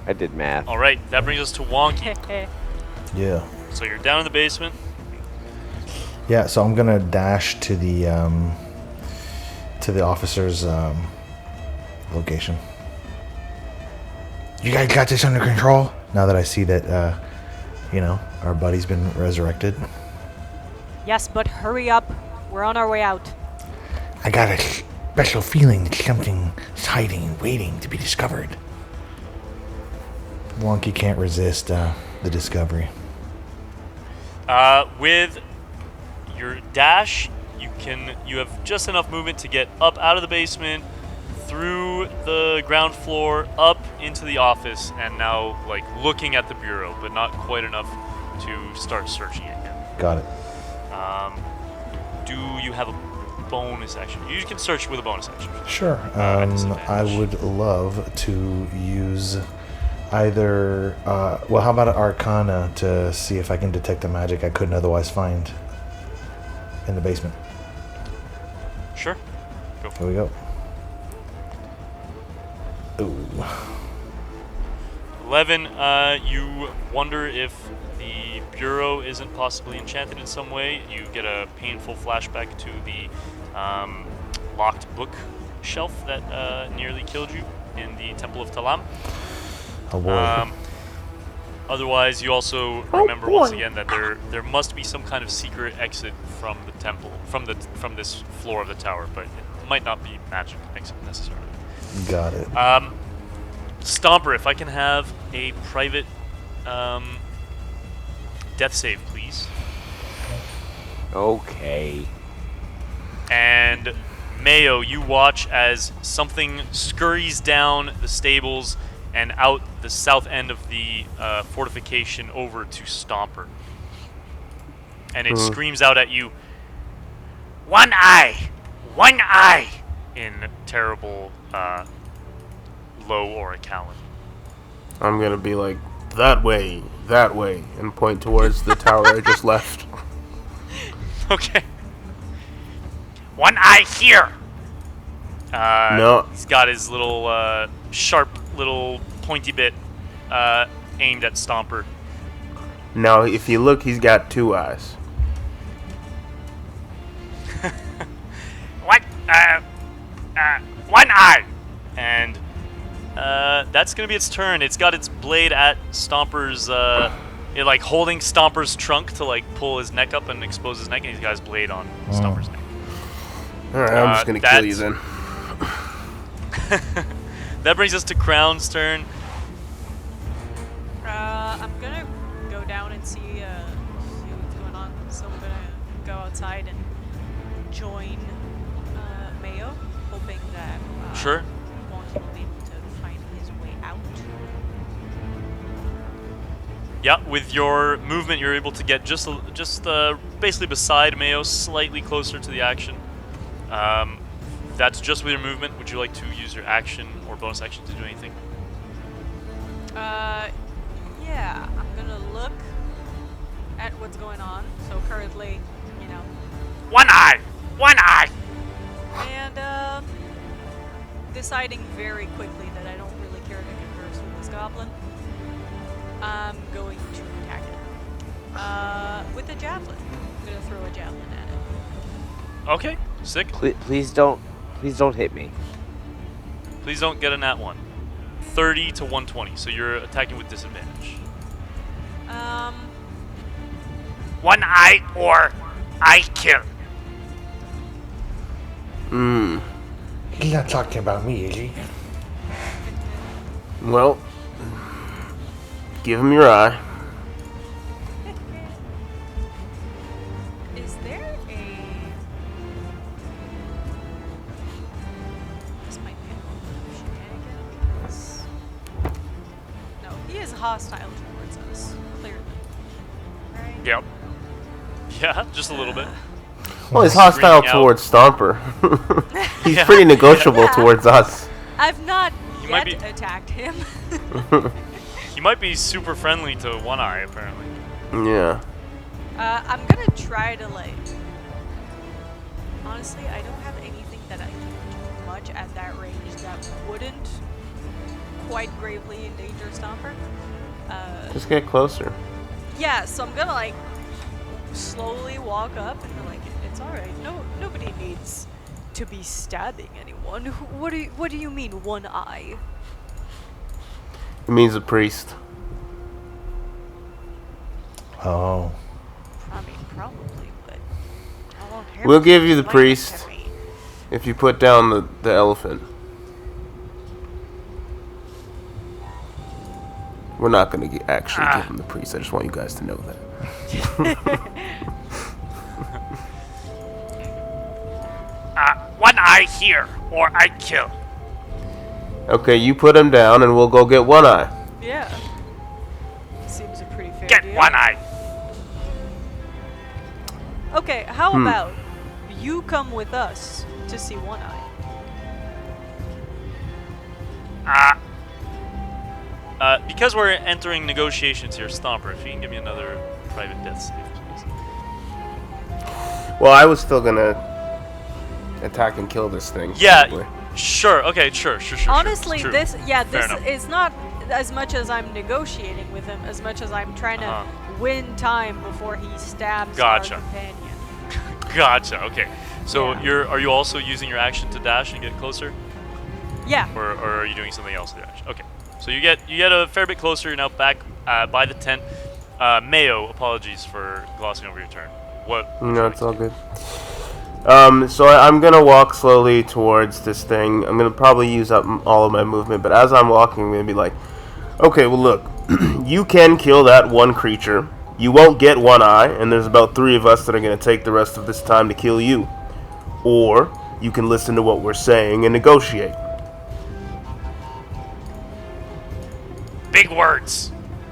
I did math. All right, that brings us to Wonky. Yeah. So you're down in the basement. Yeah, so I'm gonna dash to the officer's location. You guys got this under control? Now that I see that, our buddy's been resurrected. Yes, but hurry up. We're on our way out. I got a special feeling that something is hiding and waiting to be discovered. Wonky can't resist the discovery. With your dash, you have just enough movement to get up out of the basement, through the ground floor, up into the office, and now like looking at the bureau, but not quite enough to start searching it yet. Got it. Do you have a bonus action? You can search with a bonus action. Sure. At disadvantage. I would love to use either... well, how about an Arcana to see if I can detect the magic I couldn't otherwise find in the basement? Sure. Go for Here we go. Ooh. 11. You wonder if the bureau isn't possibly enchanted in some way. You get a painful flashback to the locked book shelf that nearly killed you in the Temple of Talam. Oh boy. Otherwise, you also remember once again that there must be some kind of secret exit from the temple, from this floor of the tower, but it might not be magic exit necessarily. Got it. Stomper, if I can have a private death save, please. Okay. And Mayo, you watch as something scurries down the stables and out the south end of the fortification over to Stomper. And it screams out at you, "One eye! One eye!" in terrible low Orichallan. I'm gonna be like, that way, and point towards the tower I just left. Okay. One eye here! No. He's got his little sharp little pointy bit aimed at Stomper. Now, if you look, he's got 2 eyes. What? One eye! And that's gonna be its turn. It's got its blade at Stomper's, like holding Stomper's trunk to like pull his neck up and expose his neck, and he's got his blade on Stomper's neck. Alright, I'm just gonna kill you then. That brings us to Crown's turn. I'm gonna go down and see what's going on. So I'm gonna go outside and join Mayo, hoping that Sure. Wonky will be able to find his way out. Yeah, with your movement, you're able to get just basically beside Mayo, slightly closer to the action. That's just with your movement. Would you like to use your action or bonus action to do anything? Yeah, I'm gonna look at what's going on. So currently, One eye! One eye! and deciding very quickly that I don't really care to converse with this goblin, I'm going to attack it with a javelin. I'm gonna throw a javelin at it. Okay, sick. Please don't hit me. Please don't get a nat 1. 30 to 120, so you're attacking with disadvantage. One eye or I kill. He's not talking about me, is he? Well, give him your eye. Is there hostile towards us, clearly. Right? Yep. Yeah, just a little bit. Well, he's hostile Screaming out. towards Stomper. He's Yeah. pretty negotiable Yeah. towards us. I've not He yet might be- attacked him. He might be super friendly to One Eye, apparently. Yeah. I'm gonna try to like. Honestly, I don't have anything that I can do much at that range that wouldn't quite gravely endanger Stomper. Just get closer. Yeah, so I'm gonna like slowly walk up and be like, it's alright. Nobody needs to be stabbing anyone. What do you mean, One Eye? It means a priest. Oh. I mean, probably, but I won't hear We'll him give you the explain it priest. to me. If you put down the elephant. We're not going to actually give him the priest. I just want you guys to know that. One Eye here, or I kill. Okay, you put him down and we'll go get One Eye. Yeah. Seems a pretty fair Get deal. One Eye. Okay, how about you come with us to see One Eye? Because we're entering negotiations here, Stomper, if you can give me another private death save, please. Well, I was still going to attack and kill this thing. Yeah, probably. sure, okay, sure. Honestly, True. this Fair enough. is not as much as I'm negotiating with him, as much as I'm trying to Uh-huh. win time before he stabs Gotcha. our companion. Gotcha, okay. So Yeah. are you also using your action to dash and get closer? Yeah. Or are you doing something else with your action? Okay. So you get a fair bit closer. You're now back by the tent. Mayo, apologies for glossing over your turn. What? No, it's all good. So I'm going to walk slowly towards this thing. I'm going to probably use up all of my movement, but as I'm walking, I'm going to be like, okay, well, look, you can kill that one creature. You won't get One Eye, and there's about 3 of us that are going to take the rest of this time to kill you. Or you can listen to what we're saying and negotiate. Big words.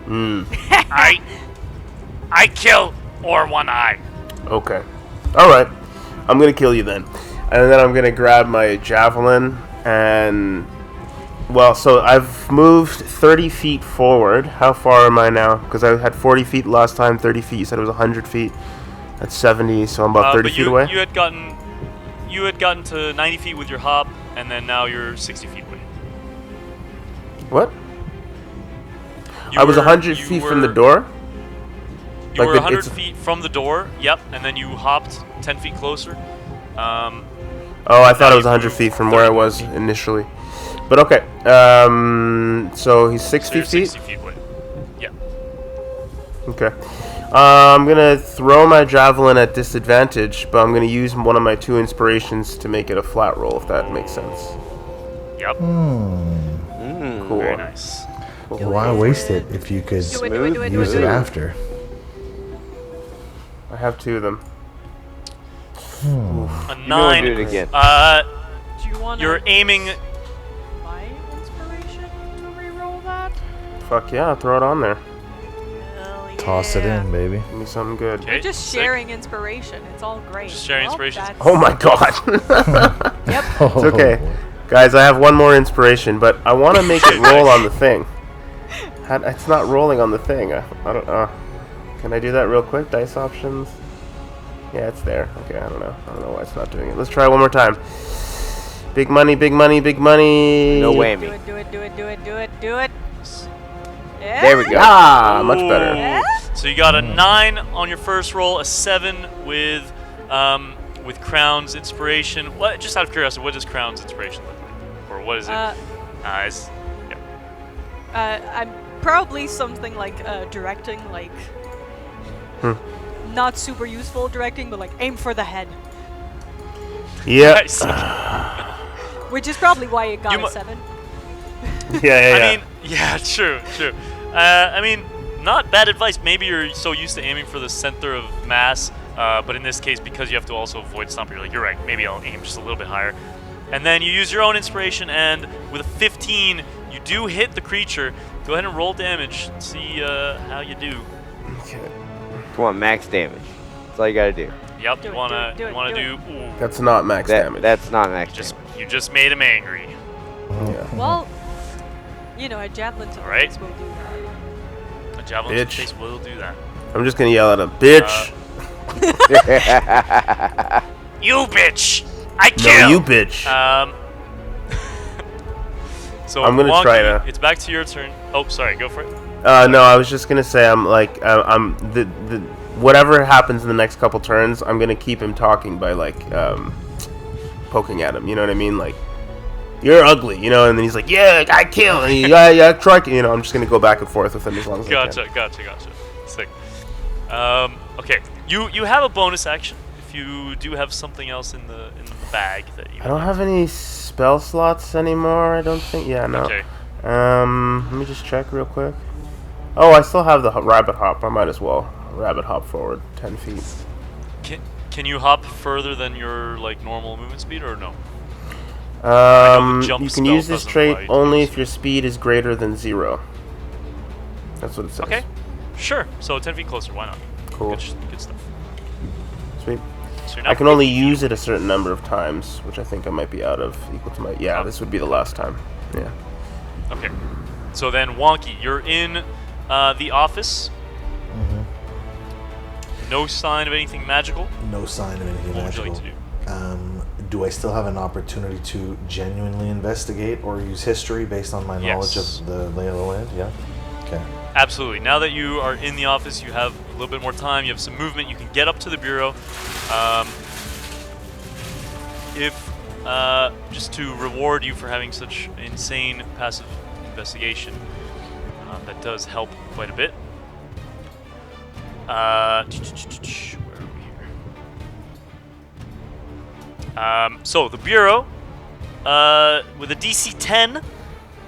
I kill or One Eye. Okay. Alright. I'm going to kill you then. And then I'm going to grab my javelin and... Well, so I've moved 30 feet forward. How far am I now? Because I had 40 feet last time, 30 feet. You said it was 100 feet. That's 70, so I'm about 30 but feet away. You had gotten to 90 feet with your hop, and then now you're 60 feet away. What? You I was were- 100 you feet from the were- door? You Like were the- 100 it's- feet from the door, yep, and then you hopped 10 feet closer. Oh, I thought now it was you 100 moved feet from where I 30 was feet. initially. But okay. So he's So 60 you're feet? 60 feet away. Yeah. Okay. I'm gonna throw my javelin at disadvantage, but I'm gonna use one of my 2 inspirations to make it a flat roll, if that makes sense. Yep. Cool. Very nice. Why waste it if you could Do it, use it after? I have 2 of them. A You 9. do it again. Do you want You're aiming. my inspiration to reroll that? Fuck yeah, throw it on there. Hell Toss it yeah. in, baby. Give me something good. Okay, We're just sick. sharing inspiration. It's all great. Just sharing Well, inspirations. that's- Oh my god. Yep. It's okay. Guys, I have one more inspiration, but I want to make it roll on the thing. It's not rolling on the thing. I don't know. Can I do that real quick? Dice options? Yeah, it's there. Okay, I don't know why it's not doing it. Let's try one more time. Big money, big money, big money. No Do whammy. it, do it, do it, do it, do it, do it. Yeah? There we go. Ah, much better. Yeah? So you got a 9 on your first roll, a 7 with Crown's inspiration. What? Just out of curiosity, what does Crown's inspiration look like, or what is it? It's, yeah. I'm probably something like directing, like not super useful directing, but like aim for the head, Yeah. Nice. which is probably why it got You a mu- 7. Yeah. I mean, yeah, true. I mean, not bad advice. Maybe you're so used to aiming for the center of mass, but in this case, because you have to also avoid Stomper, you're like, you're right, maybe I'll aim just a little bit higher. And then you use your own inspiration, and with a 15, you do hit the creature, Go ahead and roll damage. See how you do. Okay. Come on, max damage. That's all you gotta do. Yep. Do You it, wanna do it, do? Ooh, That's not max damage. That's not max you just made him angry. Yeah. Well, you know, a javelin to the Alright. face will do that. A javelin to the Bitch. face will do that. I'm just gonna yell at him, bitch. You bitch! I No, kill. you bitch. So I'm gonna Wonky, try to- It's back to your turn. Oh, sorry. Go for it. No, I was just gonna say I'm the whatever happens in the next couple turns, I'm gonna keep him talking by like poking at him. You know what I mean? Like, you're ugly, you know, and then he's like, yeah, I kill, and yeah, try, you know. I'm just gonna go back and forth with him as long as I Gotcha. Sick. Okay. You have a bonus action if you do have something else in the bag that you. can. I don't have any spell slots anymore. I don't think. Yeah, no. Okay. Let me just check real quick. Oh, I still have the rabbit hop. I might as well rabbit hop forward 10 feet. Can you hop further than your like normal movement speed or no? You jump can spell use this doesn't trait apply to only this. if your speed is greater than 0. That's what it says. Okay. Sure. So 10 feet closer. Why not? Cool. Good stuff. Sweet. So you're now I can only 50 feet use it a certain number of times, which I think I might be out of equal to my... Yeah, Oh. this would be the last time. Yeah. Okay. So then, Wonky, you're in the office. Mm-hmm. No sign of anything magical. No sign of anything What would you magical. like to do? Do I still have an opportunity to genuinely investigate or use history based on my knowledge Yes. of the lay of the land? Yeah. Okay. Absolutely. Now that you are in the office, you have a little bit more time. You have some movement. You can get up to the bureau. Just to reward you for having such insane passive investigation, that does help quite a bit. Where are we here? So the bureau, with a DC 10,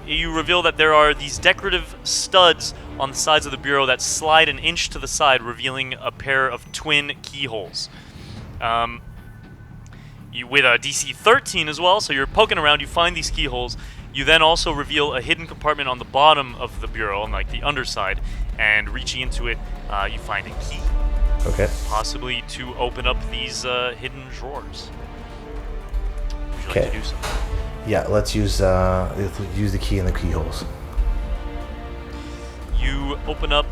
you reveal that there are these decorative studs on the sides of the bureau that slide an inch to the side, revealing a pair of twin keyholes. With a DC 13 as well, so you're poking around, you find these keyholes. You then also reveal a hidden compartment on the bottom of the bureau, on like the underside, and reaching into it, you find a key, Okay. possibly to open up these hidden drawers. Would you like Okay. to do so? Yeah. Let's use the key in the keyholes. You open up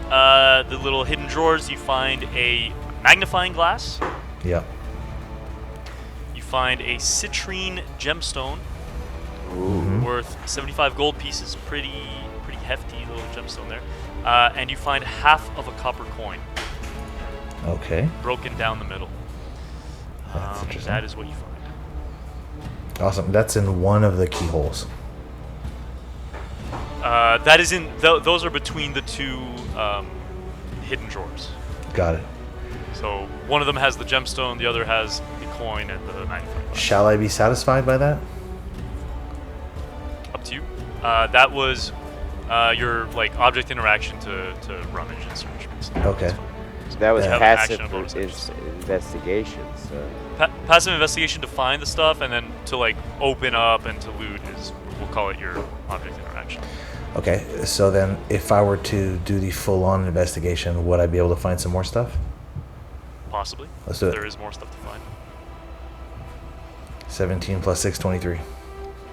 the little hidden drawers. You find a magnifying glass. Yeah. You find a citrine gemstone Ooh. worth 75 gold pieces. Pretty hefty little gemstone there. And you find half of a copper coin Okay. broken down the middle. That's interesting. That is what you find. Awesome. That's in one of the keyholes. That is in. Those are between the two hidden drawers. Got it. So one of them has the gemstone, the other has the coin and the magnifying glass. Shall I be satisfied by that? Up to you. That was your like object interaction to rummage and search. basically. Okay. That's fine. So that was Yeah. passive Action bonus investigation. So Passive investigation to find the stuff, and then to like open up and to loot is, we'll call it your object interaction. Okay. So then, if I were to do the full-on investigation, would I be able to find some more stuff? Possibly. Let's do it. There is more stuff to find. 17 plus 6, 23.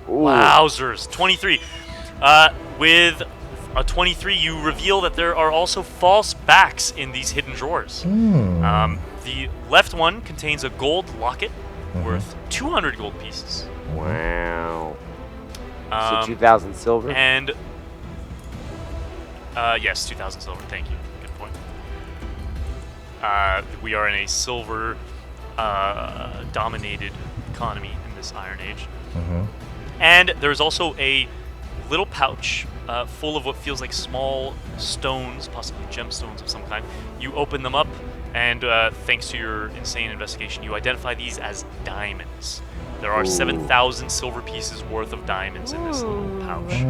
ooh. Wowzers. 23. With a 23, you reveal that there are also false backs in these hidden drawers. The left one contains a gold locket worth 200 gold pieces. Wow. Um, So 2,000 silver. And yes, 2,000 silver. Thank you. Good point. We are in a silver dominated economy in this Iron Age. And there's also a little pouch full of what feels like small stones, possibly gemstones of some kind. You open them up, and thanks to your insane investigation, you identify these as diamonds. There are Ooh. 7,000 silver pieces worth of diamonds in this little pouch.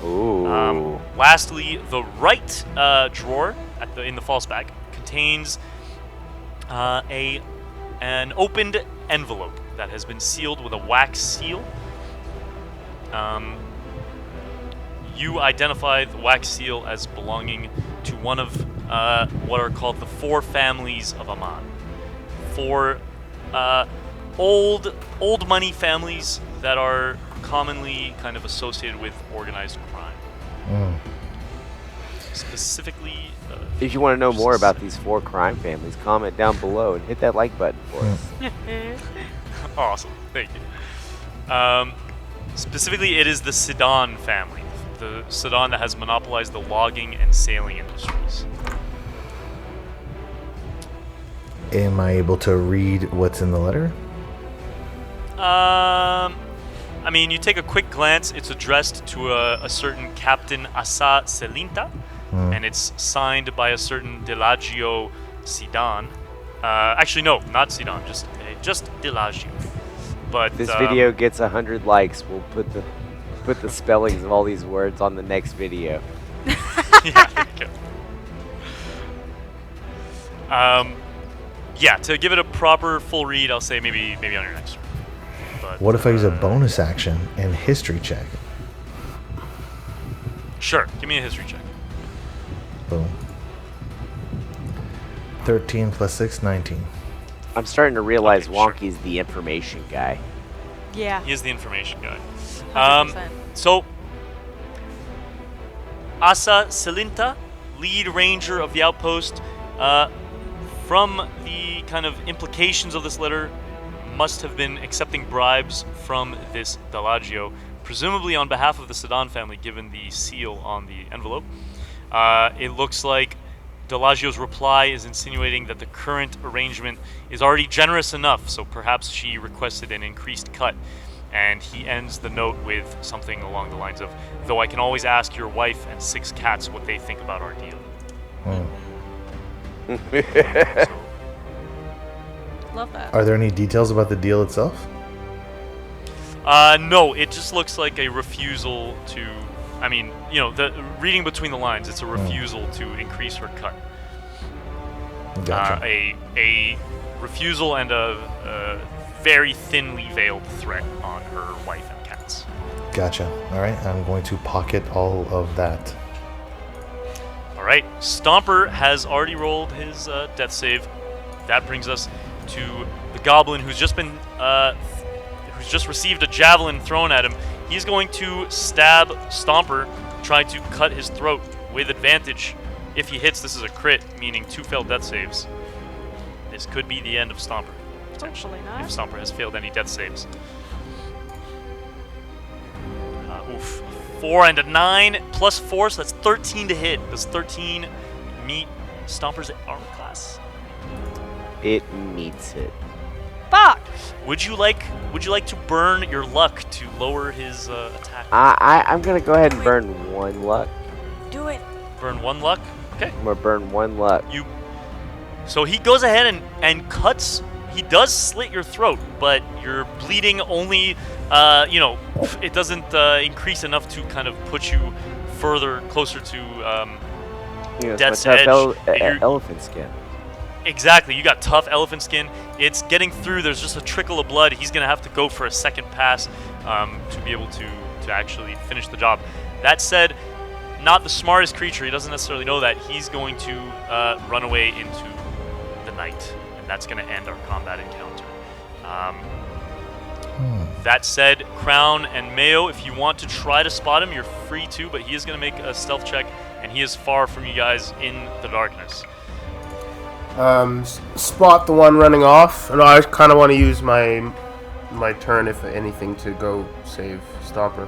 Ooh. Lastly, the right drawer in the false back contains an opened envelope that has been sealed with a wax seal. you identify the wax seal as belonging to one of what are called the 4 families of Amman. 4 old money families that are commonly kind of associated with organized crime. Specifically, if you want to know more about these 4 crime families, comment down below and hit that like button for us. Awesome, thank you. Specifically, it is the Sedan family, the Sedan that has monopolized the logging and sailing industries. Am I able to read what's in the letter? I mean, you take a quick glance. It's addressed to a certain Captain Asa Selinta, and it's signed by a certain Delagio Sedan. Actually, no, not Sedan, just Delagio. But this video gets 100 likes. We'll put the spellings of all these words on the next video. Yeah, there you go. Yeah, to give it a proper full read, I'll say maybe on your next one. But, what if I use a bonus action and history check? Sure, give me a history check. Boom. 13 plus 6, 19. I'm starting to realize Okay, Wonky's the information guy. Yeah. He is the information guy. 100%. So, Asa Selinta, lead ranger of the outpost, from the kind of implications of this letter, must have been accepting bribes from this Delagio, presumably on behalf of the Sedan family, given the seal on the envelope. It looks like Delagio's reply is insinuating that the current arrangement is already generous enough, so perhaps she requested an increased cut. And he ends the note with something along the lines of, "Though I can always ask your wife and 6 cats what they think about our deal." So, Love that. Are there any details about the deal itself? no, it just looks like a refusal to. I mean, the reading between the lines, it's a refusal to increase her cut. Gotcha. A refusal and a very thinly veiled threat on her wife and cats. Gotcha. All right, I'm going to pocket all of that. All right, Stomper has already rolled his death save. That brings us to the goblin who's just received a javelin thrown at him. He's going to stab Stomper, try to cut his throat with advantage. If he hits, this is a crit, meaning 2 failed death saves. This could be the end of Stomper, potentially, Hopefully not. if Stomper has failed any death saves. 4 and a 9 plus 4, so that's 13 to hit. Does 13 meet Stomper's armor class? It meets it. Fuck! Would you like to burn your luck to lower his attack? I'm gonna go ahead and burn 1 luck. Do it. Burn 1 luck? Okay. I'm gonna burn 1 luck. So he goes ahead and cuts. He does slit your throat, but you're bleeding only. It doesn't increase enough to kind of put you closer to death's my edge. tough And elephant skin. Exactly, you got tough elephant skin. It's getting through. There's just a trickle of blood. He's gonna have to go for a second pass to be able to actually finish the job. That said, not the smartest creature. He doesn't necessarily know that. He's going to run away into the night, and that's gonna end our combat encounter. That said, Crown and Mayo, if you want to try to spot him, you're free to, but he is gonna make a stealth check, and he is far from you guys in the darkness. Spot the one running off. And I kind of want to use my turn, if anything, to go save Stomper.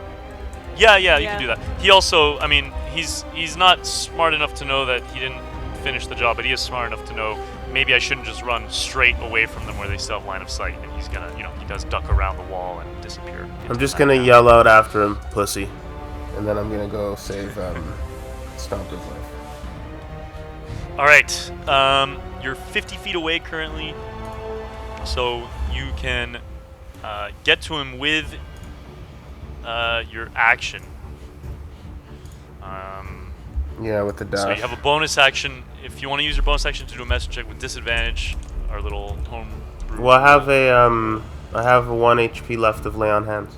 Yeah, you can do that. He also, I mean, he's not smart enough to know that he didn't finish the job, but he is smart enough to know maybe I shouldn't just run straight away from them where they still have line of sight, and he's gonna, he does duck around the wall and disappear. I'm just gonna yell out after him, pussy, and then I'm gonna go save Stomper's life. All right, you're 50 feet away currently, so you can get to him with your action. Yeah, with the dash. So you have a bonus action. If you want to use your bonus action to do a message check with disadvantage, our little home brew. Well, I have a 1 HP left of lay on hands.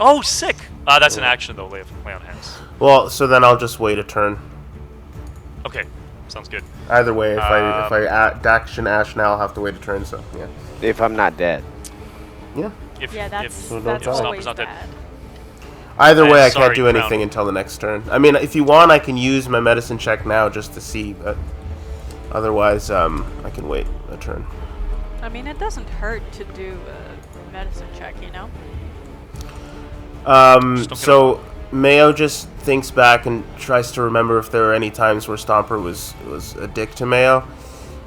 Oh, sick! That's an action, though, lay on hands. Well, so then I'll just wait a turn. Okay, sounds good. Either way, if I action Ash now, I'll have to wait a turn, so, yeah. If I'm not dead. Yeah. That's don't always not dead. bad. Either way, I sorry, can't do anything Crown. until the next turn. I mean, if you want, I can use my medicine check now just to see, but otherwise, I can wait a turn. I mean, it doesn't hurt to do a medicine check, you know? So Mayo just thinks back and tries to remember if there were any times where Stomper was a dick to Mayo.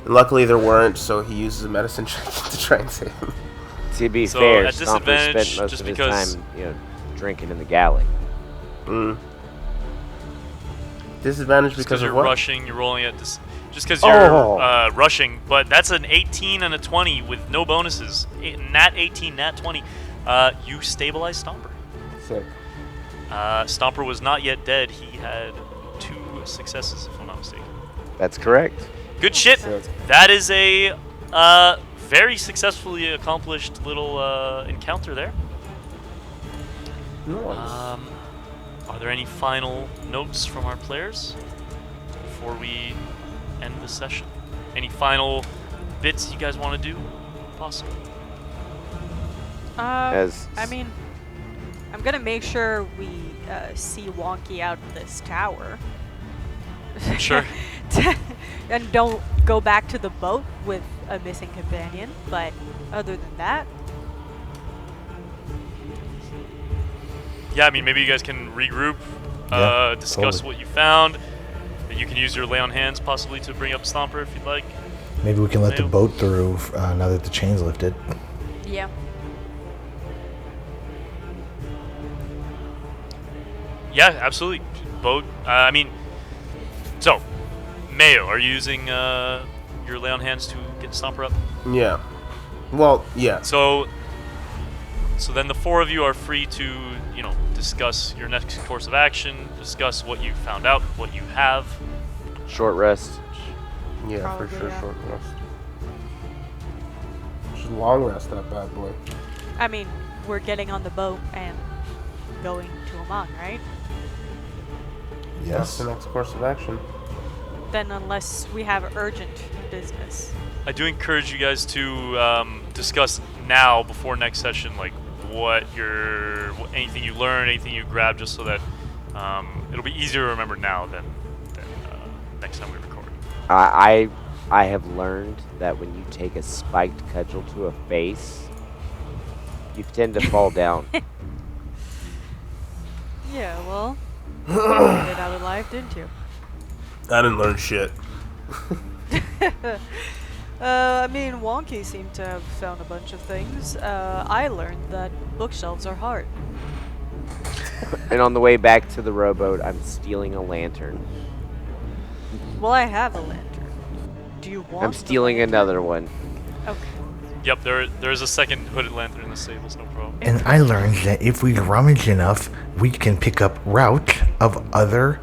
And luckily there weren't, so he uses a medicine check to try and save him. To be So, fair, at Stomper disadvantage, spent most just of his because- time, drinking in the galley. Disadvantage Just because you're of what? rushing, you're rolling at this. Just because you're rushing, but that's an 18 and a 20 with no bonuses. Nat 18, nat 20. You stabilize Stomper. Sick. Stomper was not yet dead. He had 2 successes, if I'm not mistaken. That's correct. Good shit. So- That is a very successfully accomplished little encounter there. Nice. Are there any final notes from our players before we end the session? Any final bits you guys want to do? Possible. I mean, I'm gonna make sure we see Wonky out of this tower. Sure. And don't go back to the boat with a missing companion, but other than that... Yeah, I mean, maybe you guys can regroup, Yeah, discuss totally. what you found. You can use your lay on hands possibly to bring up Stomper if you'd like. Maybe we can let the Mayo? boat through now that the chain's lifted. Yeah. Yeah, absolutely. Boat. I mean, so Mayo, are you using your lay on hands to get Stomper up? Yeah. Well, yeah. So then the 4 of you are free to, discuss your next course of action, discuss what you found out, what you have. Short rest. Yeah, Probably, for sure, yeah. short rest. Should long rest that bad boy. I mean, we're getting on the boat and going to Amman, right? That's the next course of action. Then unless we have urgent business. I do encourage you guys to discuss now before next session, like anything you learn, anything you grab, just so that it'll be easier to remember now than next time we record. I have learned that when you take a spiked cudgel to a face, you tend to fall down. Yeah, well, you learned it out alive, didn't you? I didn't learn shit. I mean, Wonky seemed to have found a bunch of things. I learned that bookshelves are hard. And on the way back to the rowboat, I'm stealing a lantern. Well, I have a lantern. Do you want I'm the stealing lantern? another one. Okay. Yep, there is a second hooded lantern in the stables, no problem. And I learned that if we rummage enough, we can pick up routes of other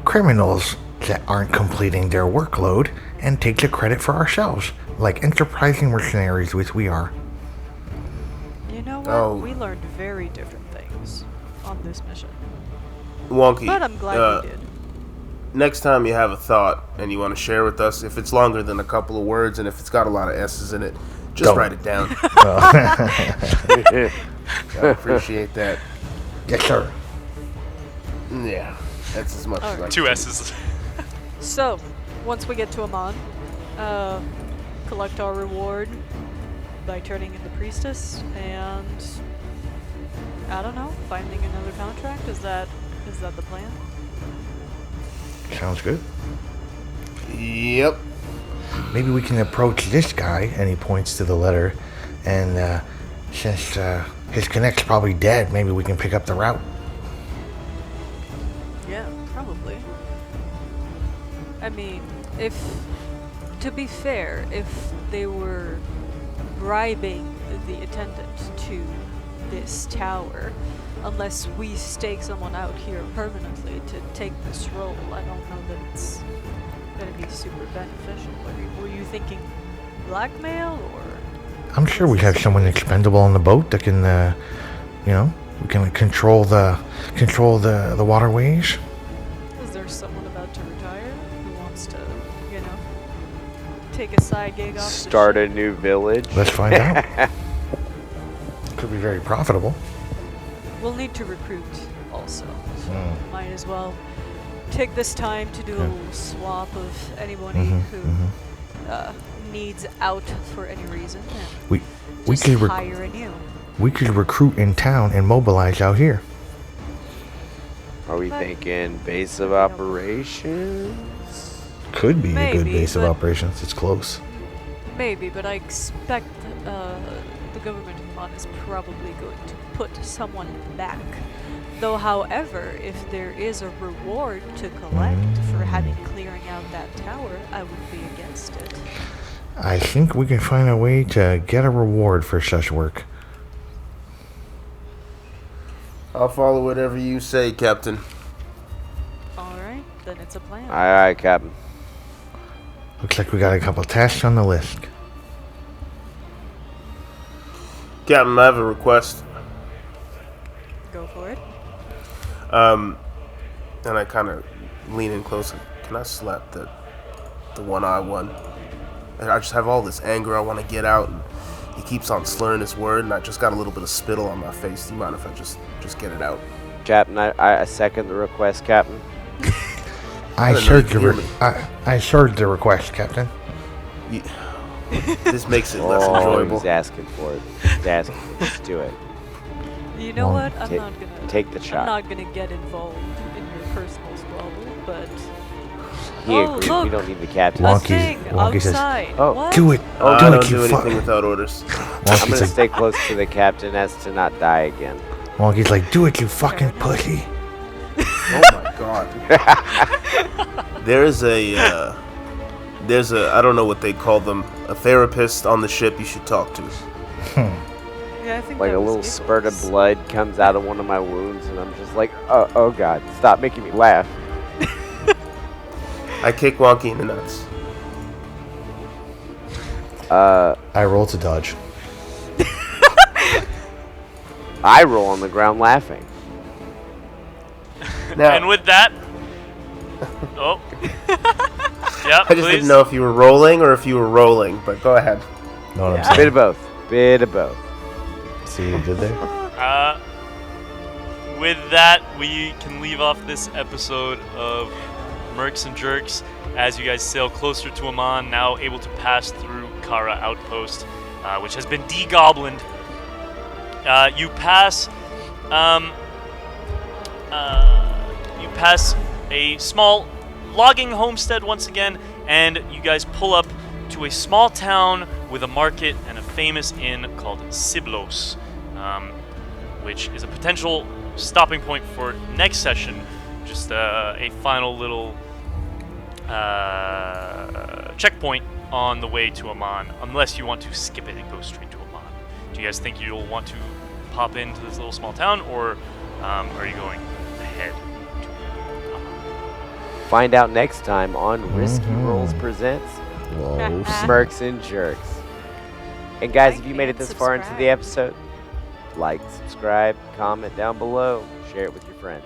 criminals that aren't completing their workload and take the credit for ourselves, like enterprising mercenaries, which we are. You know what? Oh. We learned very different things on this mission. Wonky. But I'm glad we did. Next time you have a thought and you want to share with us, if it's longer than a couple of words and if it's got a lot of S's in it, just Don't. write it down. I appreciate that. Yes, sir. Yeah, that's as much as I 2 can. S's. So, once we get to Amman, collect our reward by turning in the priestess, and I don't know, finding another contract. Is that the plan? Sounds good. Yep. Maybe we can approach this guy, and he points to the letter, and since his connect's probably dead, maybe we can pick up the route. Yeah, probably. I mean, to be fair, if they were bribing the attendant to this tower, unless we stake someone out here permanently to take this role, I don't know that it's gonna be super beneficial. I mean, were you thinking blackmail or? I'm sure we have someone expendable on the boat that can, We can control the waterways. Is there someone about to retire who wants to, take a side gig off Start the a new village. Let's find out. Could be very profitable. We'll need to recruit also, so might as well take this time to do a little swap of anybody who needs out for any reason. We Just could hire a new. we could recruit in town and mobilize out here. Are we thinking base of operations? Could be a good Maybe, base of but- operations. It's close. Maybe, but I expect the government of Amman is probably going to put someone back. Though, however, if there is a reward to collect for having clearing out that tower, I would be against it. I think we can find a way to get a reward for such work. I'll follow whatever you say, Captain. Alright, then it's a plan. Aye, aye, Captain. Looks like we got a couple tasks on the list. Captain, I have a request. Go for it. And I kind of lean in closer. Can I slap the one-eye one? And I just have all this anger I want to get out, and he keeps on slurring his word, and I just got a little bit of spittle on my face. Do you mind if I just get it out? Captain, I second the request, Captain. I don't know heard if you the hear me. I heard the request, Captain. This makes it less Oh, enjoyable. he's asking for it. He's asking for it. Let's do it. You know Well, what? I'm not gonna take the shot. I'm not gonna get involved in your personal squabble, but He Oh, agreed. We look. don't need the captain. a Wonky- thing Wonky says, outside. "Oh, what? Do it. I do don't it, do you anything fuck. without orders. I'm Wonky's gonna like, stay close to the captain as to not die again. Wonky's like, do it, you fucking pussy. Oh my god. There's a I don't know what they call them, a therapist on the ship you should talk to. Yeah, I think Like that a was little spurt of Nicholas. blood comes out of one of my wounds, and I'm just like, oh god, stop making me laugh. I kick Wonky in the nuts. I roll to dodge. I roll on the ground laughing. Now, And with that, oh, yeah, I just didn't know if you were rolling or if you were rolling, but go ahead. Know what I'm Bit saying? of both. Bit of both. See what you did there? With that, we can leave off this episode of Mercs and Jerks as you guys sail closer to Amman, now able to pass through Quara outpost, which has been de-goblined. You pass a small logging homestead once again, and you guys pull up to a small town with a market and a famous inn called Siblos, which is a potential stopping point for next session. Just a final little checkpoint on the way to Amman, unless you want to skip it and go straight to Amman. Do you guys think you'll want to pop into this little small town, or are you going ahead to Amman? Find out next time on Risky Rolls Presents Whoa. Mercs and Jerks. And guys, Like if you made it and this far into the episode, like, subscribe, comment down below, share it with your friends.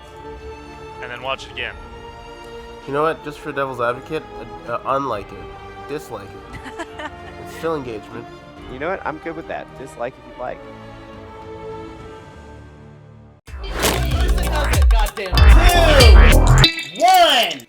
And then watch it again. You know what? Just for devil's advocate, unlike it, dislike it. It's still engagement. You know what? I'm good with that. Dislike if you like. Goddamn. 2, 1.